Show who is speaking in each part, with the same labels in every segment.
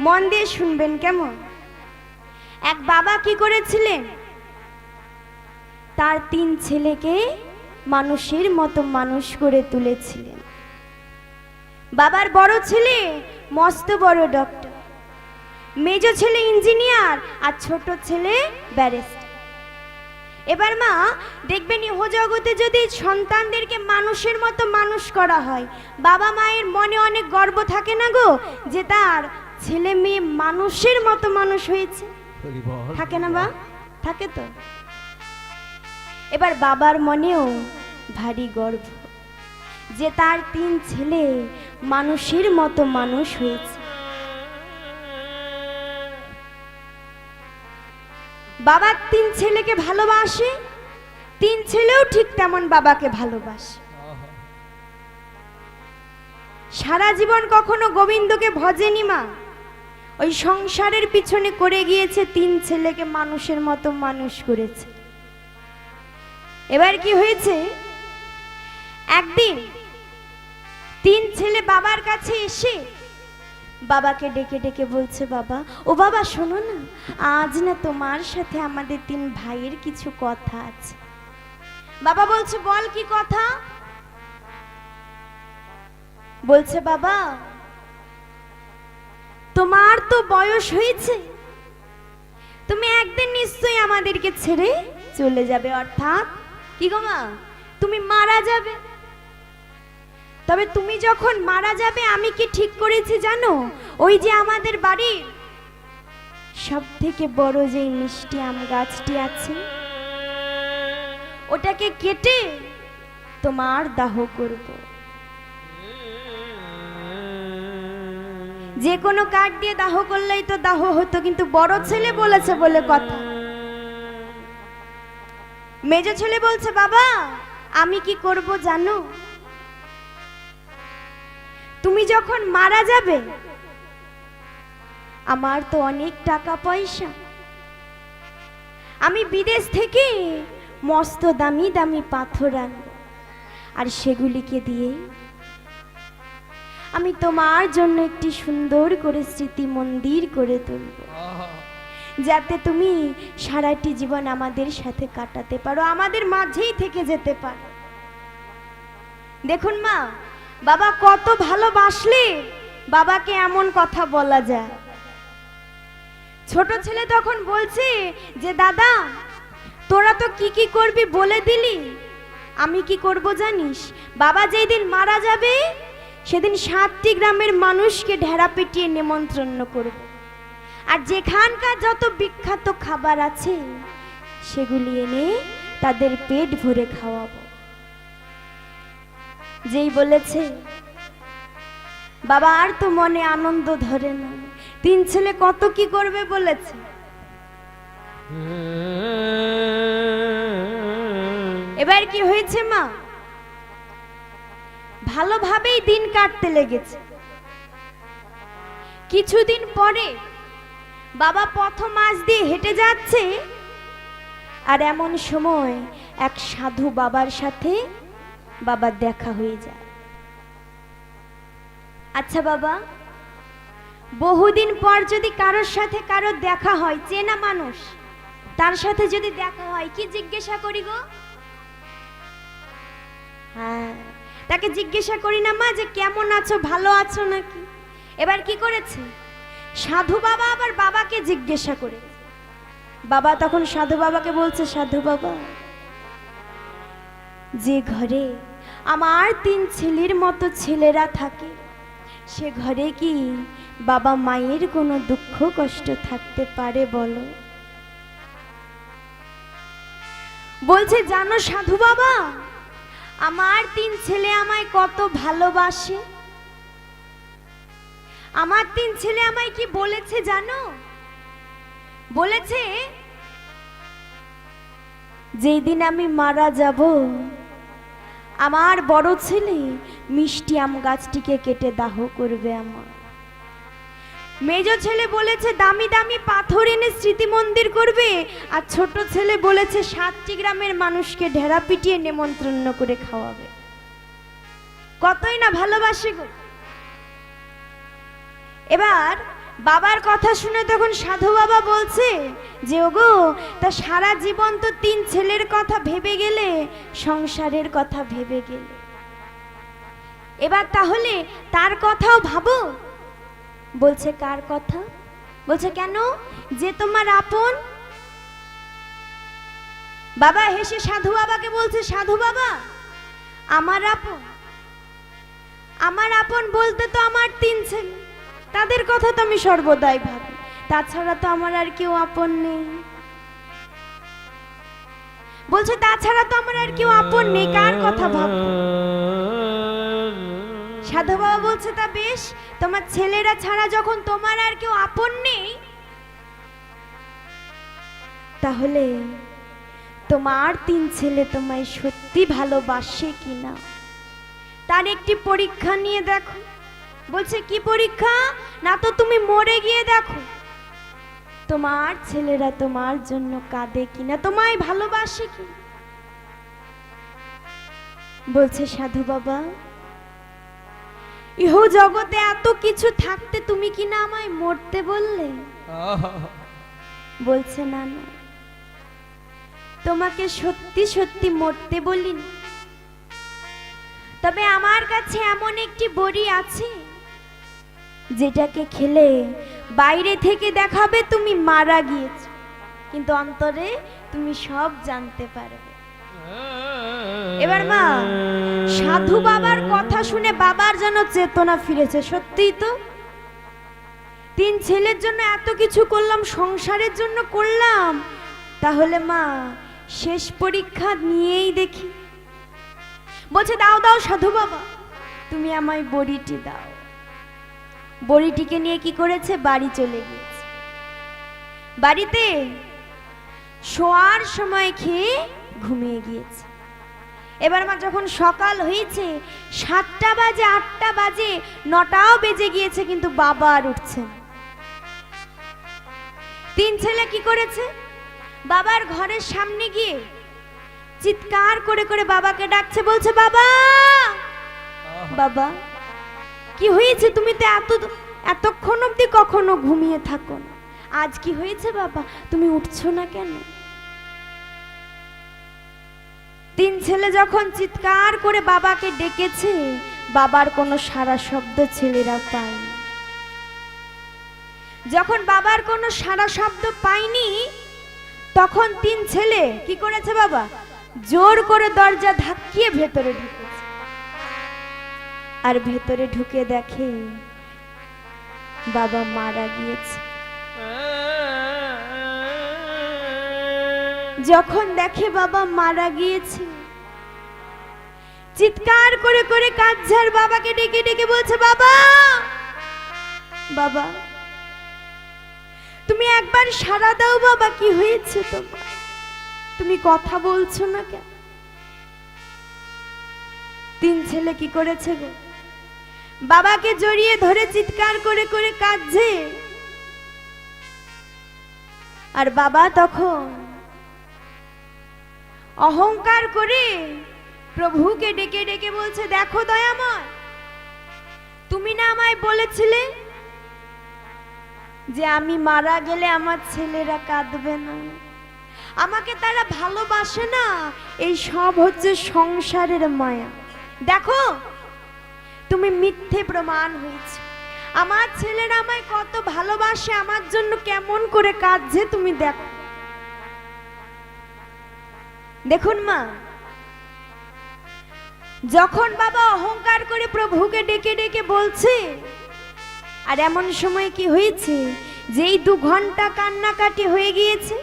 Speaker 1: মন দিয়ে শুনবেন কেমন। এক বাবা কি করেছিলেন, তার 3 ছেলেকে মানুষের মতো মানুষ করে তুলেছিলেন। বাবার বড় ছেলে মস্ত বড় ডক্টর, মেজ ছেলে ইঞ্জিনিয়ার, আর ছোট ছেলে ব্যারিস্টার। এবার মা দেখবেন ইহ জগতে যদি সন্তানদেরকে মানুষের মতো মানুষ করা হয়, বাবা মায়ের মনে অনেক গর্ব থাকে না গো, যে তার ছেলে মেয়ে মানুষের মতো মানুষ হয়েছে, থাকে না বা? থাকে তো। এবার বাবার মনেও ভারী গর্ব যে তার 3 ছেলে মানুষের মতো মানুষ হয়েছে। বাবা 3 ছেলেকে ভালোবাসে, 3 ছেলেও ঠিক তেমন বাবাকে ভালোবাসে। সারা জীবন কখনো গোবিন্দকে ভজেনি মা, ওই সংসারের পিছনে করে গিয়েছে, 3 ছেলেকে মানুষের মতো মানুষ করেছে। এবার কি হয়েছে, একদিন 3 ছেলে বাবার কাছে এসে বাবাকে ডেকে ডেকে বলছে, বাবা, ও বাবা শোনো না, আজ না তোমার সাথে আমাদের 3 ভাইয়ের কিছু কথা আছে। বাবা বলছে, বল কি কথা? বলছে, বাবা তোমার তো বয়স হয়েছে, তুমি একদিন নিশ্চয়ই আমাদেরকে ছেড়ে চলে যাবে, অর্থাৎ কি গো মা, তুমি মারা যাবে। তবে তুমি যখন মারা যাবে আমি কি ঠিক করেছি জানো, ওই যে আমাদের বাড়ির সব থেকে বড় যে মিষ্টি আম গাছটি আছে, ওটাকে কেটে তোমার দাহ করব। যে কোনো কাঠ দিয়ে দাহ করলেই তো দাহ হতো, কিন্তু বড় ছেলে বলেছে বলে কথা। মেজ ছেলে বলছে, বাবা আমি কি করব জানো, তুমি যখন মারা যাবে আমার তো অনেক টাকা পয়সা, আমি বিদেশ থেকে মস্ত দামি দামি পাথর আনব, আর সেগুলিকে দিয়ে আমি তোমার জন্য একটি সুন্দর করে স্মৃতি মন্দির করে তুলব, যাতে তুমি সারাটি জীবন আমাদের সাথে কাটাতে পারো, আমাদের মাঝেই থেকে যেতে পারো। দেখুন মা, বাবা কত ভালোবাসলে বাবাকে এমন কথা বলা যায়। ছোট ছেলে তখন বলছে যে, দাদা তোরা তো কি কি করবি বলে দিলি, আমি কি করব জানিস, বাবা যেই দিন মারা যাবে সেদিন 7টি গ্রামের মানুষকে ঢেরা পিটিয়ে নিমন্ত্রণ করব, আর যেখানকার যত বিখ্যাত খাবার আছে সেগুলি এনে তাদের পেট ভরে খাওয়াবো। যেই বলেছে বাবা আর তো মনে আনন্দ ধরে না, 3 ছেলে কত কি করবে বলেছে। এবার কি হয়েছে মা, ভালোভাবেই দিন কাটতে লেগেছে। কিছুদিন পরে বাবা পথ মাঝ দিয়ে হেঁটে যাচ্ছে, আর এমন সময় এক সাধু বাবার সাথে বাবার দেখা হয়ে যায়। আচ্ছা বাবা, বহুদিন পর যদি কারোর সাথে কারোর দেখা হয়, চেনা মানুষ, তার সাথে যদি দেখা হয় কি জিজ্ঞাসা করি গো? হ্যাঁ, তাকে জিজ্ঞাসা করি না মা যে কেমন আছো, ভালো আছো নাকি? এবার কি করেছে, সাধু বাবা আবার বাবাকে জিজ্ঞাসা করে। বাবা তখন সাধু বাবাকে বলছে, সাধু বাবা, যে ঘরে আমার 3 ছেলের মতো ছেলেরা থাকে, সে ঘরে কি বাবা মায়ের কোনো দুঃখ কষ্ট থাকতে পারে বলো? বলছে, জানো সাধু বাবা, আমার 3 ছেলে আমায় কত ভালোবাসে। আমার 3 ছেলে আমায় কি বলেছে জানো, বলেছে যেই দিন আমি মারা যাব আমার বড় ছেলে মিষ্টি আম গাছটিকে কেটে দাহ করবে আমার। মেজ ছেলে বলেছে দামি দামি পাথর এনে স্মৃতি মন্দির করবে, আর ছোট ছেলে বলেছে 7টি গ্রামের মানুষকে ঢেরা পিটিয়ে নিমন্ত্রণ করে খাওয়াবে। কতই না ভালোবাসে গো। এবার বাবার কথা শুনে তখন সাধু বাবা বলছে যে ওগো, তা সারা জীবন তো 3 ছেলের কথা ভেবে গেলে, সংসারের কথা ভেবে গেলে, এবার তাহলে তার কথাও ভাবো। বলছে কার কথা? বলছে কেন, যে তোমার আপন। বাবা হেসে সাধু বাবাকে বলছে, সাধু বাবা আমার আপন, আমার আপন বলতে তো আমার 3 ছেলে, তাদের কথা তো আমি সর্বদাই ভাবি, তাছাড়া তো আমার আর কেউ আপন নেই। বলছে তাছাড়া তো আমার আর কেউ আপন নেই, কার কথা ভাববো? সাধু বাবা বলছে তা বেশ, তোমার ছেলেরা ছাড়া যখন তোমার আর কেউ আপন নেই, তাহলে তোমার 3 ছেলে তোমায় সত্যি ভালোবাসে কিনা তার একটি পরীক্ষা নিয়ে দেখো। বলছে কি পরীক্ষা? না তো তুমি মরে গিয়ে দেখো তোমার ছেলেরা তোমার জন্য কাঁদে কিনা, তোমায় ভালোবাসে কিনা। বলছে সাধু বাবা, ইহ জগতে এত কিছু থাকতে তুমি কিনা আমায় মরতে বললে? বলছে না না, তোমাকে সত্যি সত্যি মরতে বলিনি, তবে আমার কাছে এমন একটি বড়ি আছে যেটাকে খেলে বাইরে থেকে দেখাবে তুমি মারা গিয়েছো, কিন্তু অন্তরে তুমি সব জানতে পারবে। এবার মা, সাধু বাবার কথা শুনে বাবার যেন চেতনা ফিরেছে। সত্যিই তো, 3 ছেলের জন্য এত কিছু করলাম, সংসারের জন্য করলাম, তাহলে মা শেষ পরীক্ষা নিয়েই দেখি। বলছে দাও দাও সাধু বাবা, তুমি আমায় বড়িটি দাও। বড়িটিকে নিয়ে কি করেছে? বাড়ি চলে গিয়েছে। বাড়িতে শোয়ার সময় খেয়ে ঘুমিয়ে গিয়েছে। এবার মা যখন সকাল হয়েছে, 7টা বাজে, 8টা বাজে, 9টাও বেজে গিয়েছে, কিন্তু বাবা আর উঠছে না। 3 ছেলে কি করেছে? বাবার ঘরের সামনে গিয়ে চিৎকার করে করে বাবাকে ডাকছে। বলছে বাবা, বাবা কি হয়েছে? তুমি তো এতক্ষণ অবধি কখনো ঘুমিয়ে থাকো না, আজ কি হয়েছে বাবা, তুমি উঠছো না কেন? 3 ছেলে যখন চিৎকার করে বাবাকে ডেকেছে, বাবার কোনো সাড়া শব্দ ছেলেরা পায়নি। যখন বাবার কোনো সাড়া শব্দ পায়নি, তখন 3 ছেলে কি করেছে? বাবা জোর করে দরজা ধাক্কিয়ে ভেতরে ঢুকেছে, আর ভেতরে ঢুকে দেখে বাবা মারা গিয়েছে। যখন দেখে বাবা মারা গিয়েছে, চিৎকার করে করে কাঁদছে, বাবাকে ডেকে ডেকে বলছে বাবা, বাবা তুমি একবার সাড়া দাও বাবা, কি হয়েছে তোমার? তুমি কথা বলছো না কেন? 3 ছেলে কি করেছে গো? বাবাকে জড়িয়ে ধরে চিৎকার করে করে কাঁদছে। আর বাবা তখন অহংকার করে প্রভুকে ডেকে ডেকে বলছে, দেখো দয়াময়, তুমি না আমায় বলেছিলে যে আমি মারা গেলে আমার ছেলেরা কাঁদবে না, আমাকে তারা ভালোবাসে না, এই সব হচ্ছে সংসারের মায়া। দেখো তুমি মিথ্যে প্রমাণ হয়েছে, আমার ছেলেরা আমায় কত ভালোবাসে, আমার জন্য কেমন করে কাঁদছে তুমি দেখো। দেখুন মা, যখন বাবা অহংকার করে প্রভুকে ডেকে ডেকে বলছে, আর এমন সময় কি হয়েছে, যেই 2 ঘন্টা কান্নাকাটি হয়ে গিয়েছে,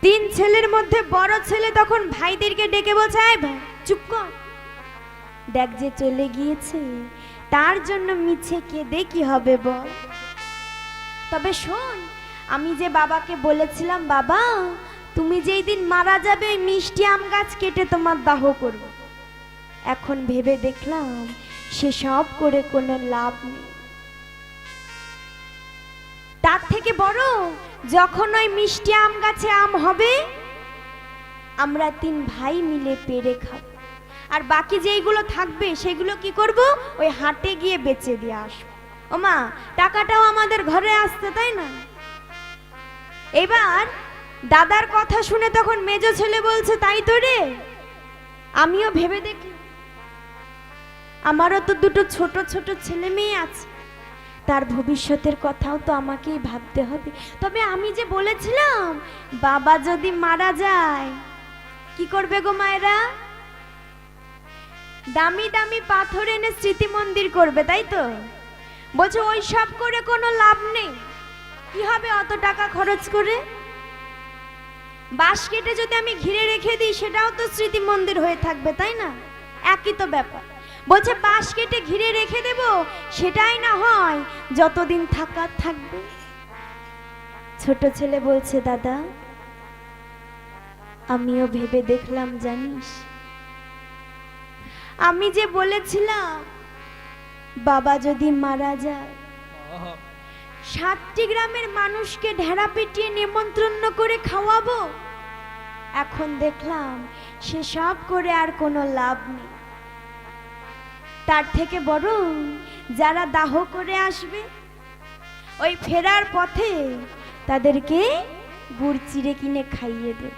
Speaker 1: 3 ছেলের মধ্যে বড় ছেলে তখন ভাইদেরকে ডেকে বলছে, আয় ভাই চুপ কর, দেখ যে চলে গিয়েছে, তার জন্য মিছে কেঁদে কি হবে বল। তবে শোন, আমি যে বাবাকে বলেছিলাম, বাবা তুমি যেই দিন মারা যাবে ওই মিষ্টি আম গাছ কেটে তোমার দাহ করব, এখন ভেবে দেখলাম সেসব করে কোনো লাভ নেই, তার থেকে বড় যখন ওই মিষ্টি আম গাছে আম হবে, আমরা 3 ভাই মিলে পেড়ে খাবো, আর বাকি যেইগুলো থাকবে সেগুলো কি করব, ওই হাটে গিয়ে বেচে দিয়ে আসবো, ওমা টাকাটাও আমাদের ঘরে আসতে, তাই না? এবার দাদার কথা শুনে তখন মেজো ছেলে বলছে, তাই তো রে, আমিও ভেবে দেখি, আমারও তো দুটো ছোট ছোট ছেলে মেয়ে আছে, তার ভবিষ্যতের কথাও তো আমাকেই ভাবতে হবে। তবে আমি যে বলেছিলাম বাবা যদি মারা যায় কি করবে গো মায়েরা? দামি দামি পাথর এনে স্মৃতি মন্দির করবে, তাই তো? বলছে ওই সব করে কোনো লাভ নেই, কি হবে অত টাকা খরচ করে? বাঁশ কেটে যদি আমি ঘিরে রেখে দিই সেটাও তো স্মৃতি মন্দির হয়ে থাকবে, তাই না? একই তো ব্যাপার। বলছে বাঁশ কেটে ঘিরে রেখে দেব, সেটাই না হয় যতদিন থাকার থাকবে। ছোট ছেলে বলছে, দাদা আমিও ভেবে দেখলাম, জানিস আমি যে বলেছিলাম বাবা যদি মারা যায় 7টি গ্রামের মানুষকে ঢেড়া পিটিয়ে নিমন্ত্রণ করে খাওয়াবো, এখন দেখলাম সেসব করে আর কোনো লাভ নেই। তার থেকে বরং যারা দাহ করে আসবে ওই ফেরার পথে তাদেরকে গুড় চিড়ে কিনে খাইয়ে দেব,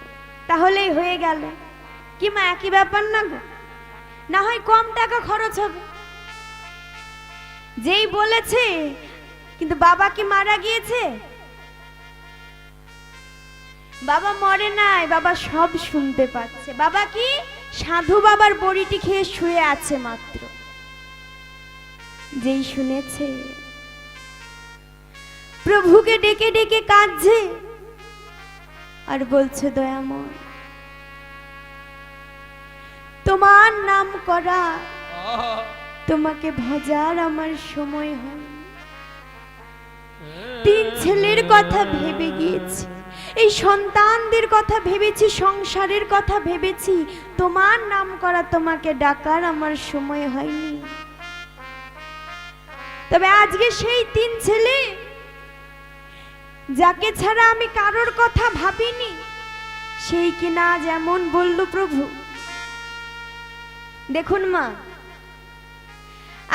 Speaker 1: তাহলেই হয়ে গেল। কি মা, একই ব্যাপার না গো? না হয় কম টাকা খরচ হবে। যেই বলেছে, কিন্তু বাবা কি মারা গিয়েছে? বাবা মরে নাই, বাবা সব শুনতে পাচ্ছে। বাবা কি সাধু বাবার বড়িটি খেয়ে শুয়ে আছে মাত্র। যেই শুনেছে প্রভুকে ডেকে ডেকে কাঁদছে আর বলছে, দয়াময় তোমার নাম করা, তোমাকে ভজার আমার সময় হয়। 3 ছেলের কথা ভেবে গিয়েছি, এই সন্তানদের কথা ভেবেছি, সংসারের কথা ভেবেছি, তোমার নাম করা, তোমাকে ডাকার আমার সময় হয়নি। তবে আজকে সেই 3 ছেলে যাকে ছাড়া আমি কারোর কথা ভাবিনি, সেই কিনা যেমন বলল প্রভু। দেখুন মা,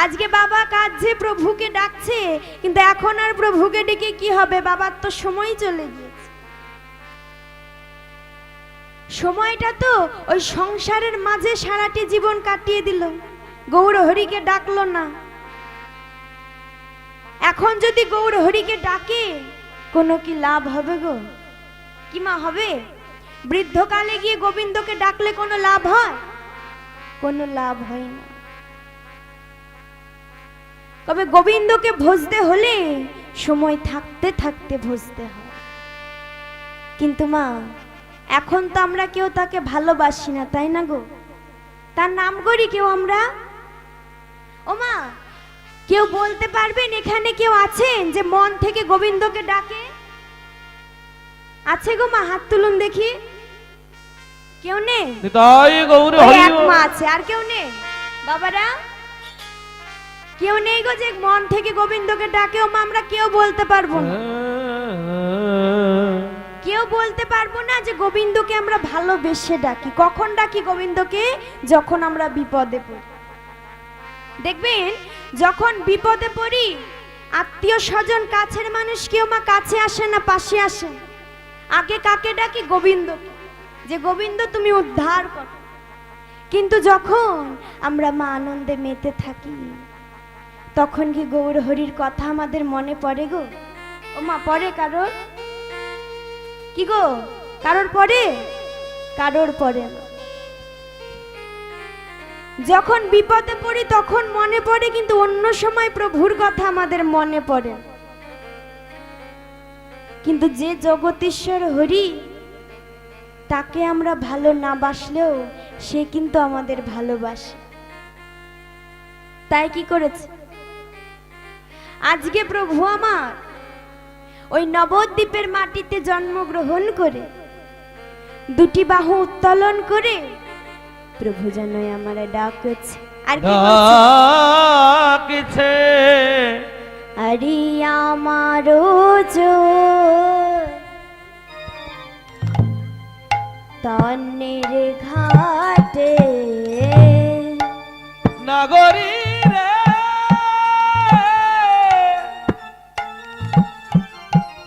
Speaker 1: আজকে বাবা কাঁদছে, প্রভুকে ডাকছে, কিন্তু এখন আর প্রভুকে ডেকে কি হবে? বাবার তো সময় চলে গিয়েছে। সময়টা তো ওই সংসারের মাঝে সারাটি জীবন কাটিয়ে দিল, গৌর হরিকে ডাকলো না। এখন যদি গৌর হরিকে ডাকে কোনো কি লাভ হবে গো? কি মা হবে? বৃদ্ধকালে গিয়ে গোবিন্দকে ডাকলে কোনো লাভ হয়? কোনো লাভ হয় না। তবে গোবিন্দকে ভজতে হলে সময় থাকতে থাকতে ভজতে হয়। কিন্তু মা, এখন তো আমরা কেউ তাকে ভালোবাসি না, তাই না গো? তার নাম করি কেউ আমরা? ও মা, কেউ বলতে পারবেন এখানে কেউ আছেন যে মন থেকে গোবিন্দকে ডাকে? আছে গো মা? হাত তুলুন দেখি। কেউ নেই? এক মা আছে, আর কেউ নেই? বাবারা কেউ নেই গো যে মন থেকে গোবিন্দকে ডাকে? ও মা, আমরা কেউ বলতে পারবো না, কেউ বলতে পারবো না যে গোবিন্দকে আমরা ভালোবেসে ডাকি। কখন ডাকি গোবিন্দকে? যখন আমরা বিপদে পড়ি। দেখবেন যখন বিপদে পড়ি, আত্মীয় স্বজন কাছের মানুষ কেউ মা কাছে আসে না, পাশে আসে। আগে কাকে ডাকি? গোবিন্দকে, যে গোবিন্দ তুমি উদ্ধার করো। কিন্তু যখন আমরা মা আনন্দে মেতে থাকি, তখন কি গৌর হরির কথা আমাদের মনে পড়ে গো? ও মা, পড়ে কারোর? কি গো, কারোর পড়ে? কারোর পড়ে না। যখন বিপদে পড়ি তখন মনে পড়ে, কিন্তু অন্য সময় প্রভুর কথা আমাদের মনে পড়ে। কিন্তু যে জগতীশ্বর হরি, তাকে আমরা ভালো না বাসলেও সে কিন্তু আমাদের ভালোবাসে। তাই কি করেছে? আজকে প্রভু আমার ওই নবদ্বীপের মাটিতে জন্মগ্রহণ করে 2টি বাহু উত্তোলন করে প্রভু যেন আমার ডাকছে। আর কি
Speaker 2: ডাকছে?
Speaker 1: আরে আমারও তন্নের ঘাটে
Speaker 2: নগরী রে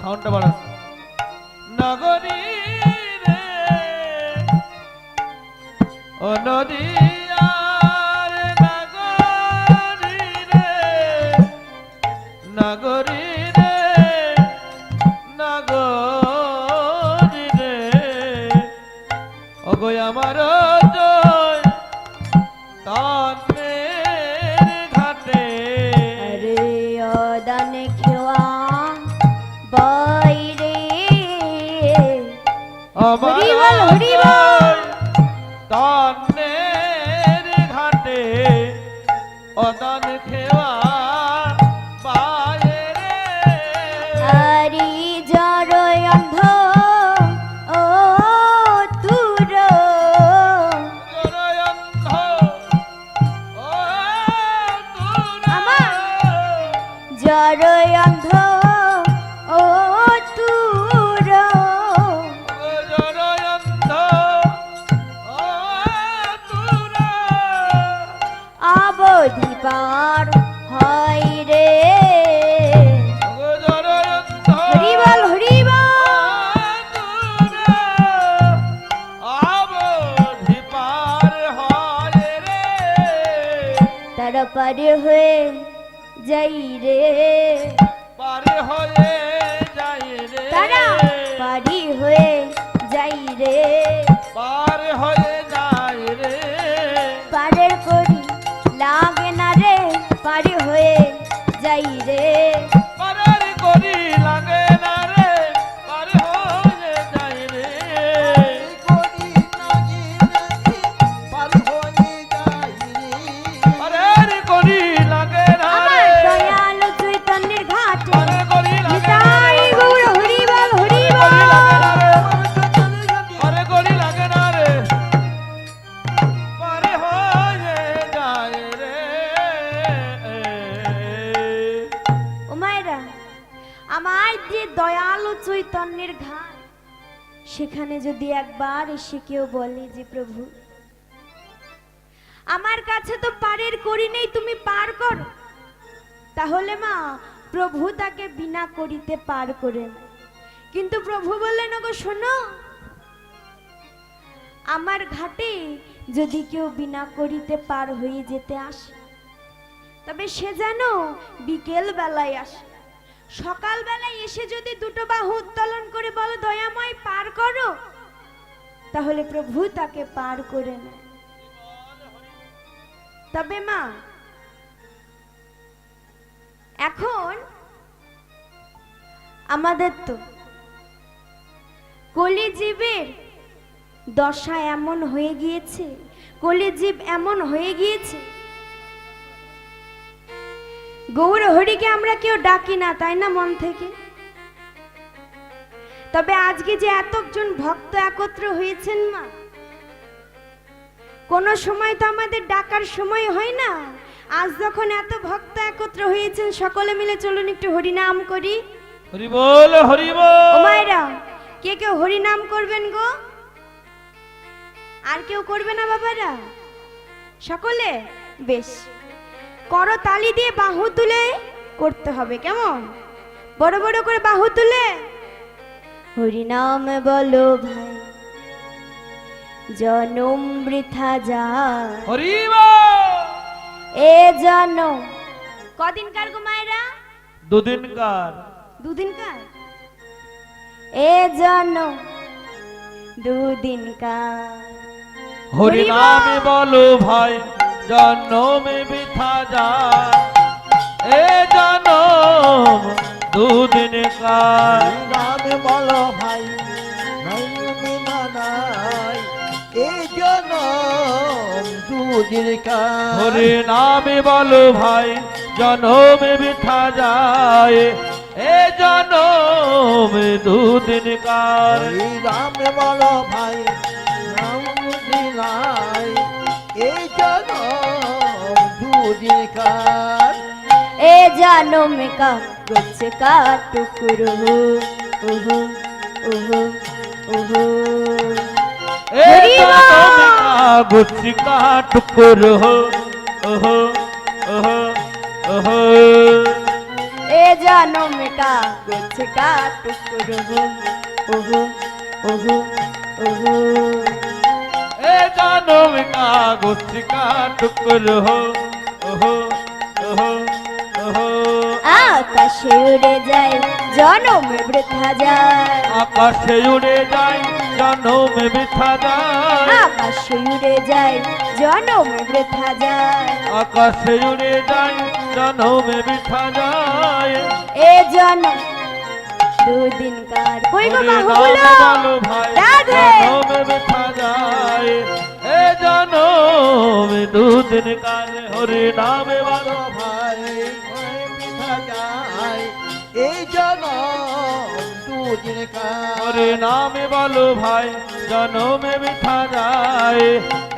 Speaker 2: সাউন্ডটা বাড়ান। নগরী রে ও নদী আর নগরী রে, নগরী রে নগরী রে, ওগো আমার জয় তানের ঘাটে।
Speaker 1: আরে অদান খেওয়া বাইরে
Speaker 2: আমার
Speaker 1: হরিবল হরিবল।
Speaker 2: তানের ঘাটে অদান খেওয়া বাইরে।
Speaker 1: আরে জড় অন্ধ ও তুর
Speaker 2: জরয়ন্ধ ও তুর,
Speaker 1: আমার জড় অন্ধ ও তুর
Speaker 2: জরয়ন্ধ ও তুর,
Speaker 1: অবধি পার হয় রে।
Speaker 2: জরয়ন্ধ
Speaker 1: হরিবল হরিবল। তারা পারে হয়ে যাই রে,
Speaker 2: পারে হয়ে যাই রে,
Speaker 1: তারা পারি হয়ে যাই রে,
Speaker 2: পার হয়ে যাই রে,
Speaker 1: পারের করি লাগে না রে, পারি হয়ে যাই রে।
Speaker 2: পারের করি লাগে না রে, পার হয়ে যাই রে, পারের করি লাগে না
Speaker 1: আমার
Speaker 2: রে,
Speaker 1: দয়ালু চৈতন্যের ঘাটে
Speaker 2: পারে করি লাগে না
Speaker 1: নিতাই
Speaker 2: রে,
Speaker 1: গৌর হরিবল হরিবল।
Speaker 2: পারে করি লাগে না রে, পারে হয়ে যায় রে।
Speaker 1: ও মায়েরা, আমার যে দয়ালু চৈতন্যের ঘাট, সেখানে যদি একবার এসে কেউ বলে যে প্রভু আমার কাছে তো পারের করি নেই, তুমি পার করো, তাহলে মা প্রভু তাকে বিনা করিতে পার করেন। কিন্তু প্রভু বললেন গো শোনো, আমার ঘাটে যদি কেউ বিনা করিতে পার হয়ে যেতে আসে, তবে সে যেন বিকেল বেলায় আসে। সকাল বেলায় এসে যদি দুটো বাহু উত্তোলন করে বলো দয়াময় পার করো, তাহলে প্রভু তাকে পার করে নেয়। তবে মা এখন আমাদের তো কলিজীবের দশা এমন হয়ে গিয়েছে, কলিজীব এমন হয়ে গিয়েছে, গৌর হরিকে আমরা কেউ ডাকি না, তাই না মন থেকে? তবে আজকে যে এতজন ভক্ত একত্র হয়েছেন মা, কোন সময় তো আমাদের ডাকার সময় হয় না। আজ যখন এত ভক্ত একত্র হয়েছেন, সকলে মিলে চলুন একটু হরিনাম করি।
Speaker 2: হরি বল হরি
Speaker 1: ও
Speaker 2: বল।
Speaker 1: মায়েরা, কে কেউ হরিনাম করবেন গো? আর কেউ করবে না বাবারা? সকলে বেশ করো তালি দিয়ে বাহু তুলে করতে হবে, কেমন? বড় বড় করে বাহু তুলে হরিনাম বলো ভাই, জনম বৃথা যায়।
Speaker 2: হরি বল।
Speaker 1: এ জনম কদিনকার গো মায়েরা?
Speaker 2: দুদিনকার।
Speaker 1: দুদিনকার। এ জনম দুদিনকার।
Speaker 2: হরি নামে বলো ভাই, জন্মে বৃথা যায়, এ জনম দুদিনকার।
Speaker 3: নামে বলো ভাই, নাইমে মানাই, এই জনম দুদিনকার।
Speaker 2: হরি নামে বলো ভাই, জন্মে বৃথা যায়, এ জনম দুদিনকার।
Speaker 3: এই রামে বলো ভাই, নাম দিলাই, এই জনম দুদিনকার।
Speaker 1: এ জনম का कुछ का टुकड़ो ओहो ओहो ओहो।
Speaker 2: ए
Speaker 1: हरि
Speaker 2: जन्म
Speaker 1: बोल।
Speaker 2: का गुच्छ का टुकड़ हो, ओहो ओहो ओहो।
Speaker 1: ए जन्म का कुछ का टुकड़ हो ओहो ओहो ओहो
Speaker 2: ए जन्म का कुछ का टुकड़ हो ओहो ओहो ओहो
Speaker 1: आकाशे उड़े जाए जन्म वृथा जाए
Speaker 2: आकाशे उड़े जाए जन्म बृथा जाए
Speaker 1: आकाशे उड़े जाए जन्म वृथा जाए
Speaker 2: आकाशे उड़े जाए जन्म बृथा जाए
Speaker 1: ए जन्म দুদিন কার কই গো
Speaker 2: হরে
Speaker 1: বাহুগুলো
Speaker 2: নাম বলো ভাই
Speaker 1: রাধে
Speaker 2: জনমে বৃথা যায় এ জনমে দুদিন কার হরে নামে বলো
Speaker 3: ভাই পিঠা যায় এই জনম দুদিন কার
Speaker 2: হরে নামে বলো ভাই জনমে বৃথা যায়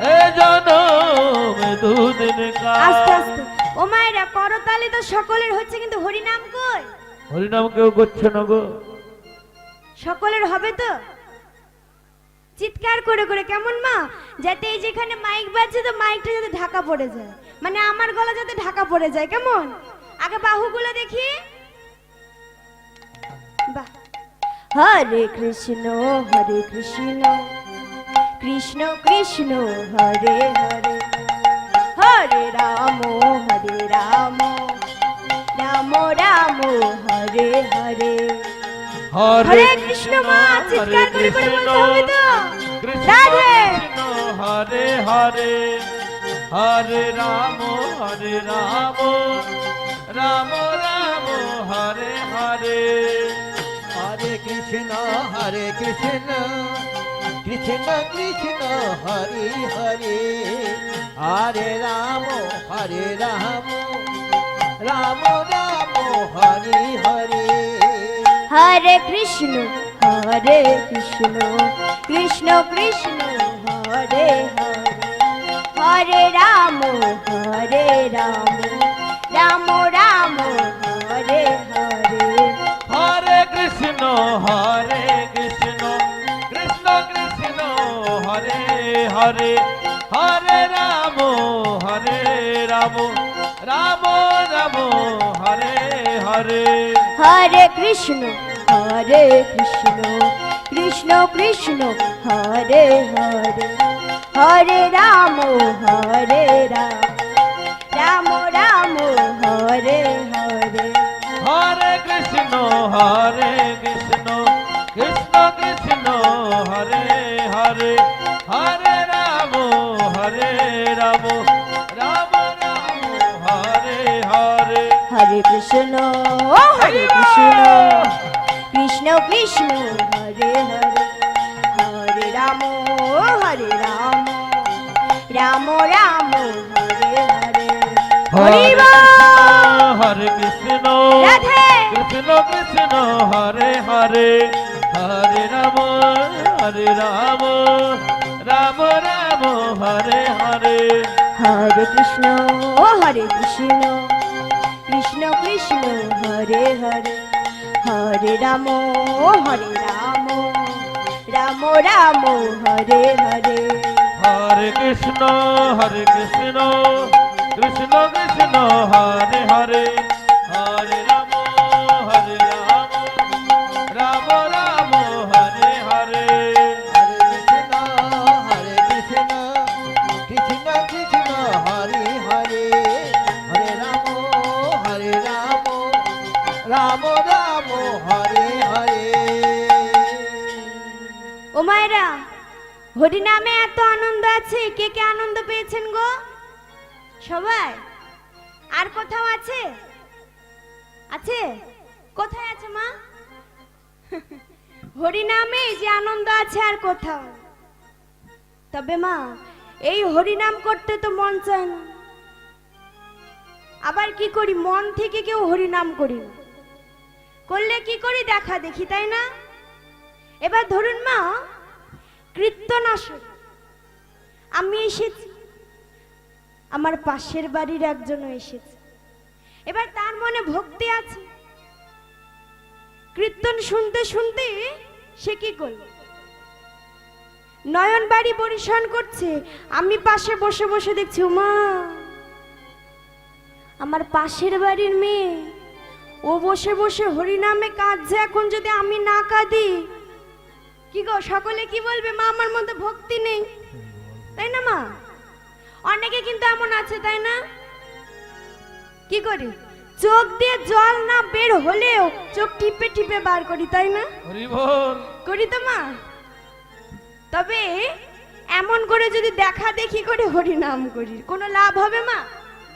Speaker 2: এ জনমে দুদিন
Speaker 1: আস্তে
Speaker 2: কার
Speaker 1: আস্তে ও মায়েরা করতালি তো সকলের হচ্ছে কিন্তু হরি নাম কই
Speaker 2: হরিনাম কেউ করছে না গো
Speaker 1: সকলের হবে তো চিৎকার করে করে কেমন মা যাতে এই যেখানে মাইক বাজছে তো মাইকটা যাতে ঢাকা পড়ে যায় মানে আমার গলা যাতে ঢাকা পড়ে যায় কেমন আগে বাহুগুলো দেখি বাহ হরে কৃষ্ণ কৃষ্ণ কৃষ্ণ হরে হরে হরে রাম রাম রাম হরে হরে হরে কৃষ্ণ মা চিৎকার করে করে বলতে হবে তো রাধে
Speaker 2: কৃষ্ণ হরে হরে হরে রাম রাম রাম হরে হরে
Speaker 3: হরে কৃষ্ণ কৃষ্ণ কৃষ্ণ হরে হরে হরে রাম রাম রাম হরে হরে
Speaker 1: হরে কৃষ্ণ কৃষ্ণ কৃষ্ণ হরে হরে হরে রাম রাম রাম হরে হরে
Speaker 2: হরে কৃষ্ণ কৃষ্ণ কৃষ্ণ হরে হরে হরে রাম রাম রাম হরে হরে
Speaker 1: হরে কৃষ্ণ কৃষ্ণ কৃষ্ণ হরে হরে হরে রাম রাম রাম হরে হরে
Speaker 2: হরে কৃষ্ণ কৃষ্ণ কৃষ্ণ হরে হরে হরে রাম রাম রাম হরে হরে
Speaker 1: হরে কৃষ্ণ কৃষ্ণ কৃষ্ণ হরে হরে হরে রাম রাম রাম হরে হরে হরি বল
Speaker 2: হরে কৃষ্ণ
Speaker 1: রাধে
Speaker 2: কৃষ্ণ কৃষ্ণ হরে হরে হরে রাম রাম রাম হরে হরে
Speaker 1: হরে কৃষ্ণ কৃষ্ণ কৃষ্ণ হরে হরে হরে রাম রাম রাম হরে হরে
Speaker 2: হরে কৃষ্ণ কৃষ্ণ কৃষ্ণ হরে হরে হরে রাম রাম রাম হরে হরে
Speaker 3: হরে কৃষ্ণ কৃষ্ণ কৃষ্ণ হরে হরে হরে রাম রাম রাম হরে হরে
Speaker 1: ও মায়েরা হরি নামে এত আনন্দ আছে কে কে আনন্দ পেয়েছেন গো সবাই আর কোথাও আছে আছে কোথায় আছে মা হরি নামে যে আনন্দ আছে আর কোথাও নেই। তবে মা এই হরি নাম করতে তো মন চায় না আবার কি করি মন থেকে কেউ হরি নাম করি না করলে কি করি দেখা দেখি তাই না এবার ধরুন মা কীর্তন আসর আমি এসেছি আমার পাশের বাড়ির একজনও এসেছে এবার তার মনে ভক্তি আছে কীর্তন শুনতে শুনতে সে কি করল নয়ন বাড়ি পরিশন করছে আমি পাশে বসে বসে দেখছি মা আমার পাশের বাড়ির মেয়ে ও বসে বসে হরিনামে কাঁদছে, এখন যদি আমি না কাঁদি, কি গো সকলে কি বলবে? মা আমার মধ্যে ভক্তি নেই, তাই না মা? অনেকে কিন্তু এমন আছে, তাই না? কি করি? চোখ দিয়ে জল না বের হলেও চোখ টিপে টিপে বার করি, তাই না?
Speaker 2: হরি বল।
Speaker 1: করি তো মা। তবে এমন করে যদি দেখা দেখি করে হরিনাম করি, কোনো লাভ হবে মা?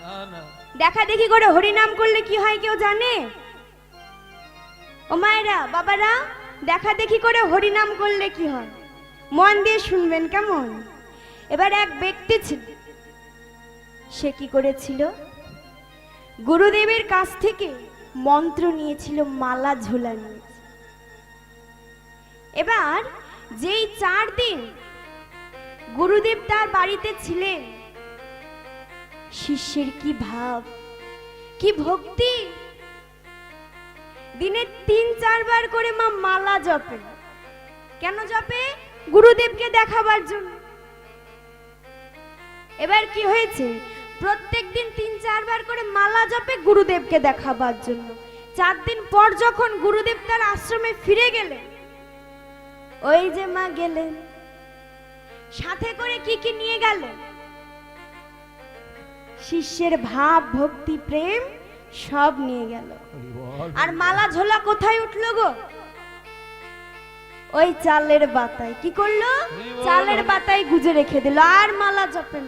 Speaker 2: না না,
Speaker 1: দেখা দেখি করে হরিনাম করলে কি হয় কেউ জানে? ও মায়েরা, বাবারা, দেখা দেখি করে হরিনাম করলে কি হয় মন দিয়ে শুনবেন কেমন? এবার এক ব্যক্তি ছিল, সে কি করেছিল? গুরুদেবের কাছ থেকে মন্ত্র নিয়েছিল, মালা ঝোলা নিয়েছিল। এবার যেই 4 দিন গুরুদেব তার বাড়িতে ছিলেন, শিষ্যের কি ভাব, কি ভক্তি! দিনে 3-4 বার করে মা মালা জপে। কেন জপে? গুরুদেবকে দেখাবার জন্য। এবার কি হয়েছে? প্রত্যেকদিন 3-4 বার করে মালা জপে গুরুদেবকে দেখাবার জন্য। 4 দিন পর যখন গুরুদেব তার আশ্রমে ফিরে গেলেন, ওই যে মা গেলেন, সাথে করে কি কি নিয়ে গেলেন? শিষ্যের ভাব, ভক্তি, প্রেম সব নিয়ে গেল।
Speaker 3: হরি বল।
Speaker 1: আর মালা ঝোলা কোথায় উঠলো গো? ওই চালের বাতায়। কি করলো? চালের বাতায় গুজে রেখে দিল, আর মালা জপেন।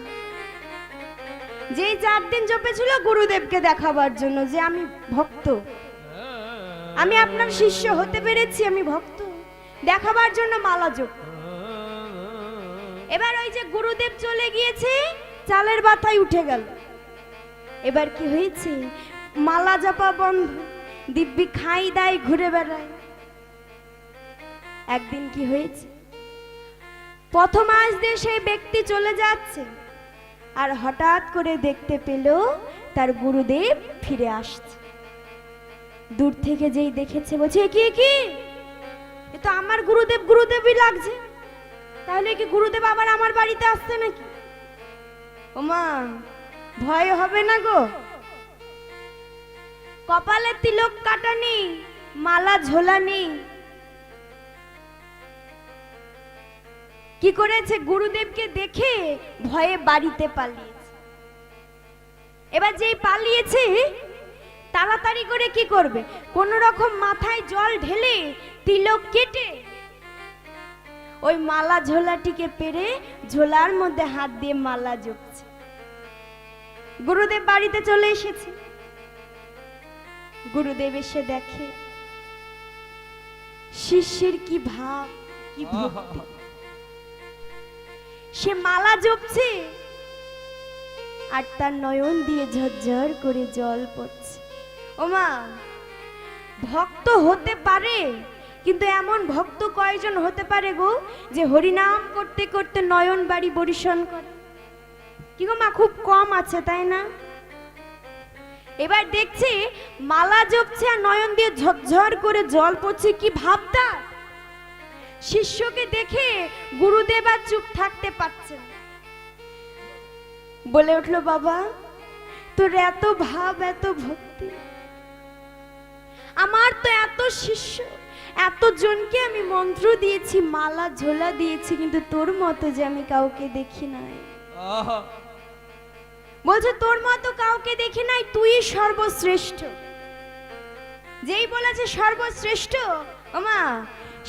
Speaker 1: যেই 4 দিন জপেছিল গুরুদেবকে দেখাবার জন্য যে আমি ভক্ত, আমি আপনার শিষ্য হতে পেরেছি, আমি ভক্ত, দেখাবার জন্য মালা জপ। এবার ওই যে গুরুদেব চলে গিয়েছে, চালের বাতায় উঠে গেল। এবার কি হয়েছে? মালা জপা বন্ধ, দিব্যি খাই দাই ঘুরে বেড়ায়। একদিন কি হয়েছে? প্রথম আজ দিয়ে সেই ব্যক্তি চলে যাচ্ছে, আর হঠাৎ করে দেখতে পেল তার গুরুদেব ফিরে আসছে। দূর থেকে যেই দেখেছে, বলছে কি কি, এ তো আমার গুরুদেব, গুরুদেবই লাগছে। তাহলে কি গুরুদেব আবার আমার বাড়িতে আসছে নাকি? ওমা, ভয় হবে না গো? কপালে তিলক কাটা নেই, মালা ঝোলা নেই। কি করেছে? গুরুদেবকে দেখে ভয়ে বাড়িতে পালিয়েছে। এবার যেই পালিয়েছে, তাড়াতাড়ি করে কি করবে? কোন রকম মাথায় জল ঢেলে তিলক কেটে ওই মালা ঝোলাটিকে পেরে ঝোলার মধ্যে হাত দিয়ে মালা জপছে। গুরুদেব বাড়িতে চলে এসেছে। গুরুদেব এসে দেখে শিষ্যের কি ভাব, কি ভক্তি! সে মালা জপছে আর তার নয়ন দিয়ে ঝরঝর করে জল পড়ছে। ওমা, ভক্ত হতে পারে, কিন্তু এমন ভক্ত কয়জন হতে পারে গো যে হরিনাম করতে করতে নয়ন বাড়ি বরিশন করে? কি গো মা, খুব কম আছে, তাই না? এবার দেখছি মালা জপছে আর নয়ন দিয়ে ঝরঝর করে জল পড়ছে, কি ভাবতা! শিষ্যকে দেখে গুরুদেব আর চুপ থাকতে পারছেন, বলে উঠলো, বাবা তোর এত ভাব, এত ভক্তি, আমার তো এত শিষ্য, এতজনকে আমি মন্ত্র দিয়েছি, মালা ঝোলা দিয়েছি, কিন্তু তোর মতো যে আমি কাউকে দেখি নাই। বলছে তোর মতো কাউকে দেখি নাই, তুই সর্বশ্রেষ্ঠ। যেই বলেছে সর্বশ্রেষ্ঠ, ওমা,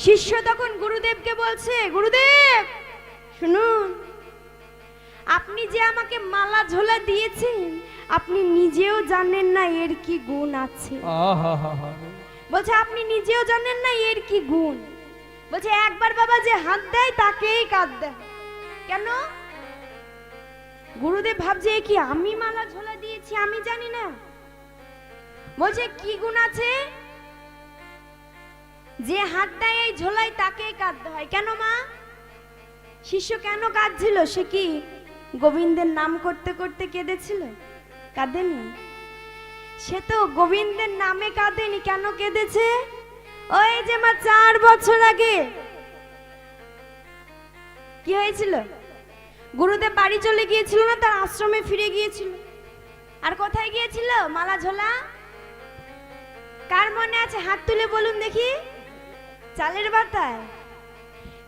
Speaker 1: শিষ্য তখন গুরুদেবকে বলছে, গুরুদেব শুনুন, আপনি যে আমাকে মালা ঝোলা দিয়েছেন, আপনি নিজেও জানেন না এর কি গুণ আছে। বলছে আপনি নিজেও জানেন না এর কি গুণ। বলছে একবার বাবা যে হাত দেয় তাকেই কাঁদ দেয়। কেন? গুরুদেব ভাবছে কি আমি মালা ঝোলা দিয়েছি, আমি জানি না। বলছে কি গুণ আছে? যে হাত দেয় এই ঝোলায় তাকেই কাঁদতে হয়। কেন মা? শিষ্য কেন কাঁদছিল? সে কি গোবিন্দের নাম করতে করতে কেঁদেছিল? কাঁদেনি। সে তো গোবিন্দের নামে কাঁদেনি। কেন কেঁদেছে? ওই যে মা 4 বছর আগে কি হয়েছিল? গুরুদেব বাড়ি চলে গিয়েছিল না, তার আশ্রমে ফিরে গিয়েছিল। আর কোথায় গিয়েছিল? মালা ঝোলা কার মনে আছে হাত তুলে বলুন দেখি? চালের বাতায়,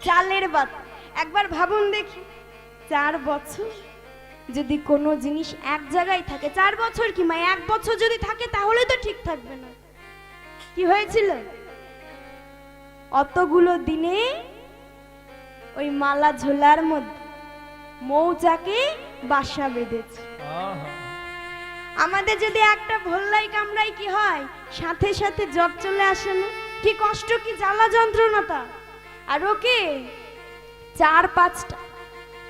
Speaker 1: চালের বাতা। একবার ভাবুন দেখি, 4 বছর যদি কোনো জিনিস এক জায়গায় থাকে, 4 বছর কি মা 1 বছর যদি থাকে তাহলে তো ঠিক থাকবে না। কি হয়েছিল? অতগুলো দিনে ওই মালা ঝোলার মধ্যে মৌচাকে বাসা বেঁধেছে।
Speaker 2: আহা,
Speaker 1: আমাদের যদি একটা ভোল্লাই কামড়াই কি হয়, সাথে সাথে জ্বর চলে আসে না? কি কষ্ট, কি জ্বালা যন্ত্রণা তা। আর ওকে 4-5টা,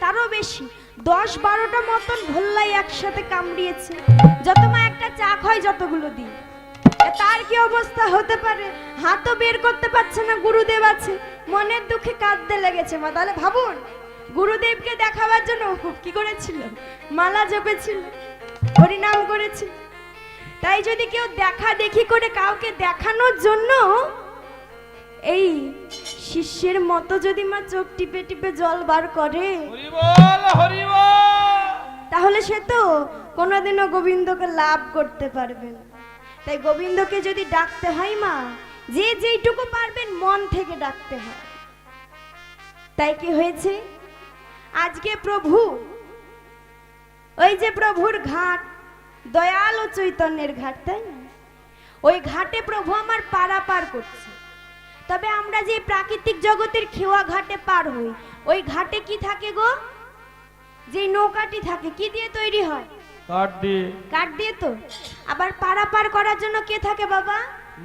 Speaker 1: তারও বেশি, 10-12টা মতন ভোল্লাই একসাথে কামড়িয়েছে। যত মা একটা চাক হয় যতগুলো দিন, তার কি অবস্থা হতে পারে? হাতও বের করতে পারছে না, গুরুদেব আছে, মনের দুঃখে কাঁদতে লেগেছে মা। তাহলে ভাবুন, গুরুদেবকে দেখাবার জন্য কি করেছিল? মালা জপেছিল, হরিনাম করেছিল। তাই যদি কেউ দেখা দেখি করে কাউকে দেখানোর জন্য এই শিষ্যের মতো যদি মা চোখ টিপে টিপে জল বার করে,
Speaker 2: হরি বল, হরি বল।
Speaker 1: তাহলে সে তো কোনোদিনও গোবিন্দকে লাভ করতে পারবে না। তাই গোবিন্দকে যদি ডাকতে হয় মা, যে যেইটুকু পারবেন মন থেকে ডাকতে হয়। তাই কি হয়েছে, আজকে প্রভু, ওই যে প্রভুর ঘাট, দয়াল ও চৈতন্যের ঘাট, তাই না? ওই ঘাটে প্রভু আমার পারাপার করছে। তবে আমরা যে প্রাকৃতিক জগতের খেওয়া ঘাটে পার হই, ওই ঘাটে কি থাকে গো? যে নৌকাটি থাকে, কি দিয়ে তৈরি হয়?
Speaker 2: কাট দিয়ে।
Speaker 1: কাঠ দিয়ে তো। আবার পারাপার করার জন্য কে থাকে বাবা?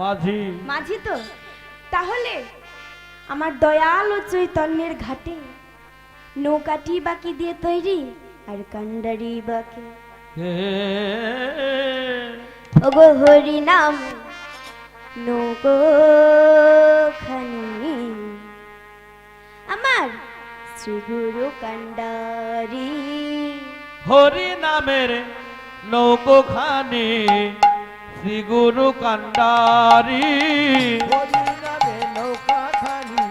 Speaker 2: মাঝি।
Speaker 1: মাঝি তো। তাহলে আমার দয়াল ও চৈতন্যের ঘাটে নৌকাটি বাকি দিয়ে তৈরি, আর কান্ডারি বাকি। ওগো হরি নাম নৌকোখানি আমার শ্রী গুরু কান্ডারি।
Speaker 2: হরি নামের নৌকোখানি শ্রী গুরু কান্ডারি।
Speaker 3: হরি নামে নৌকা খানি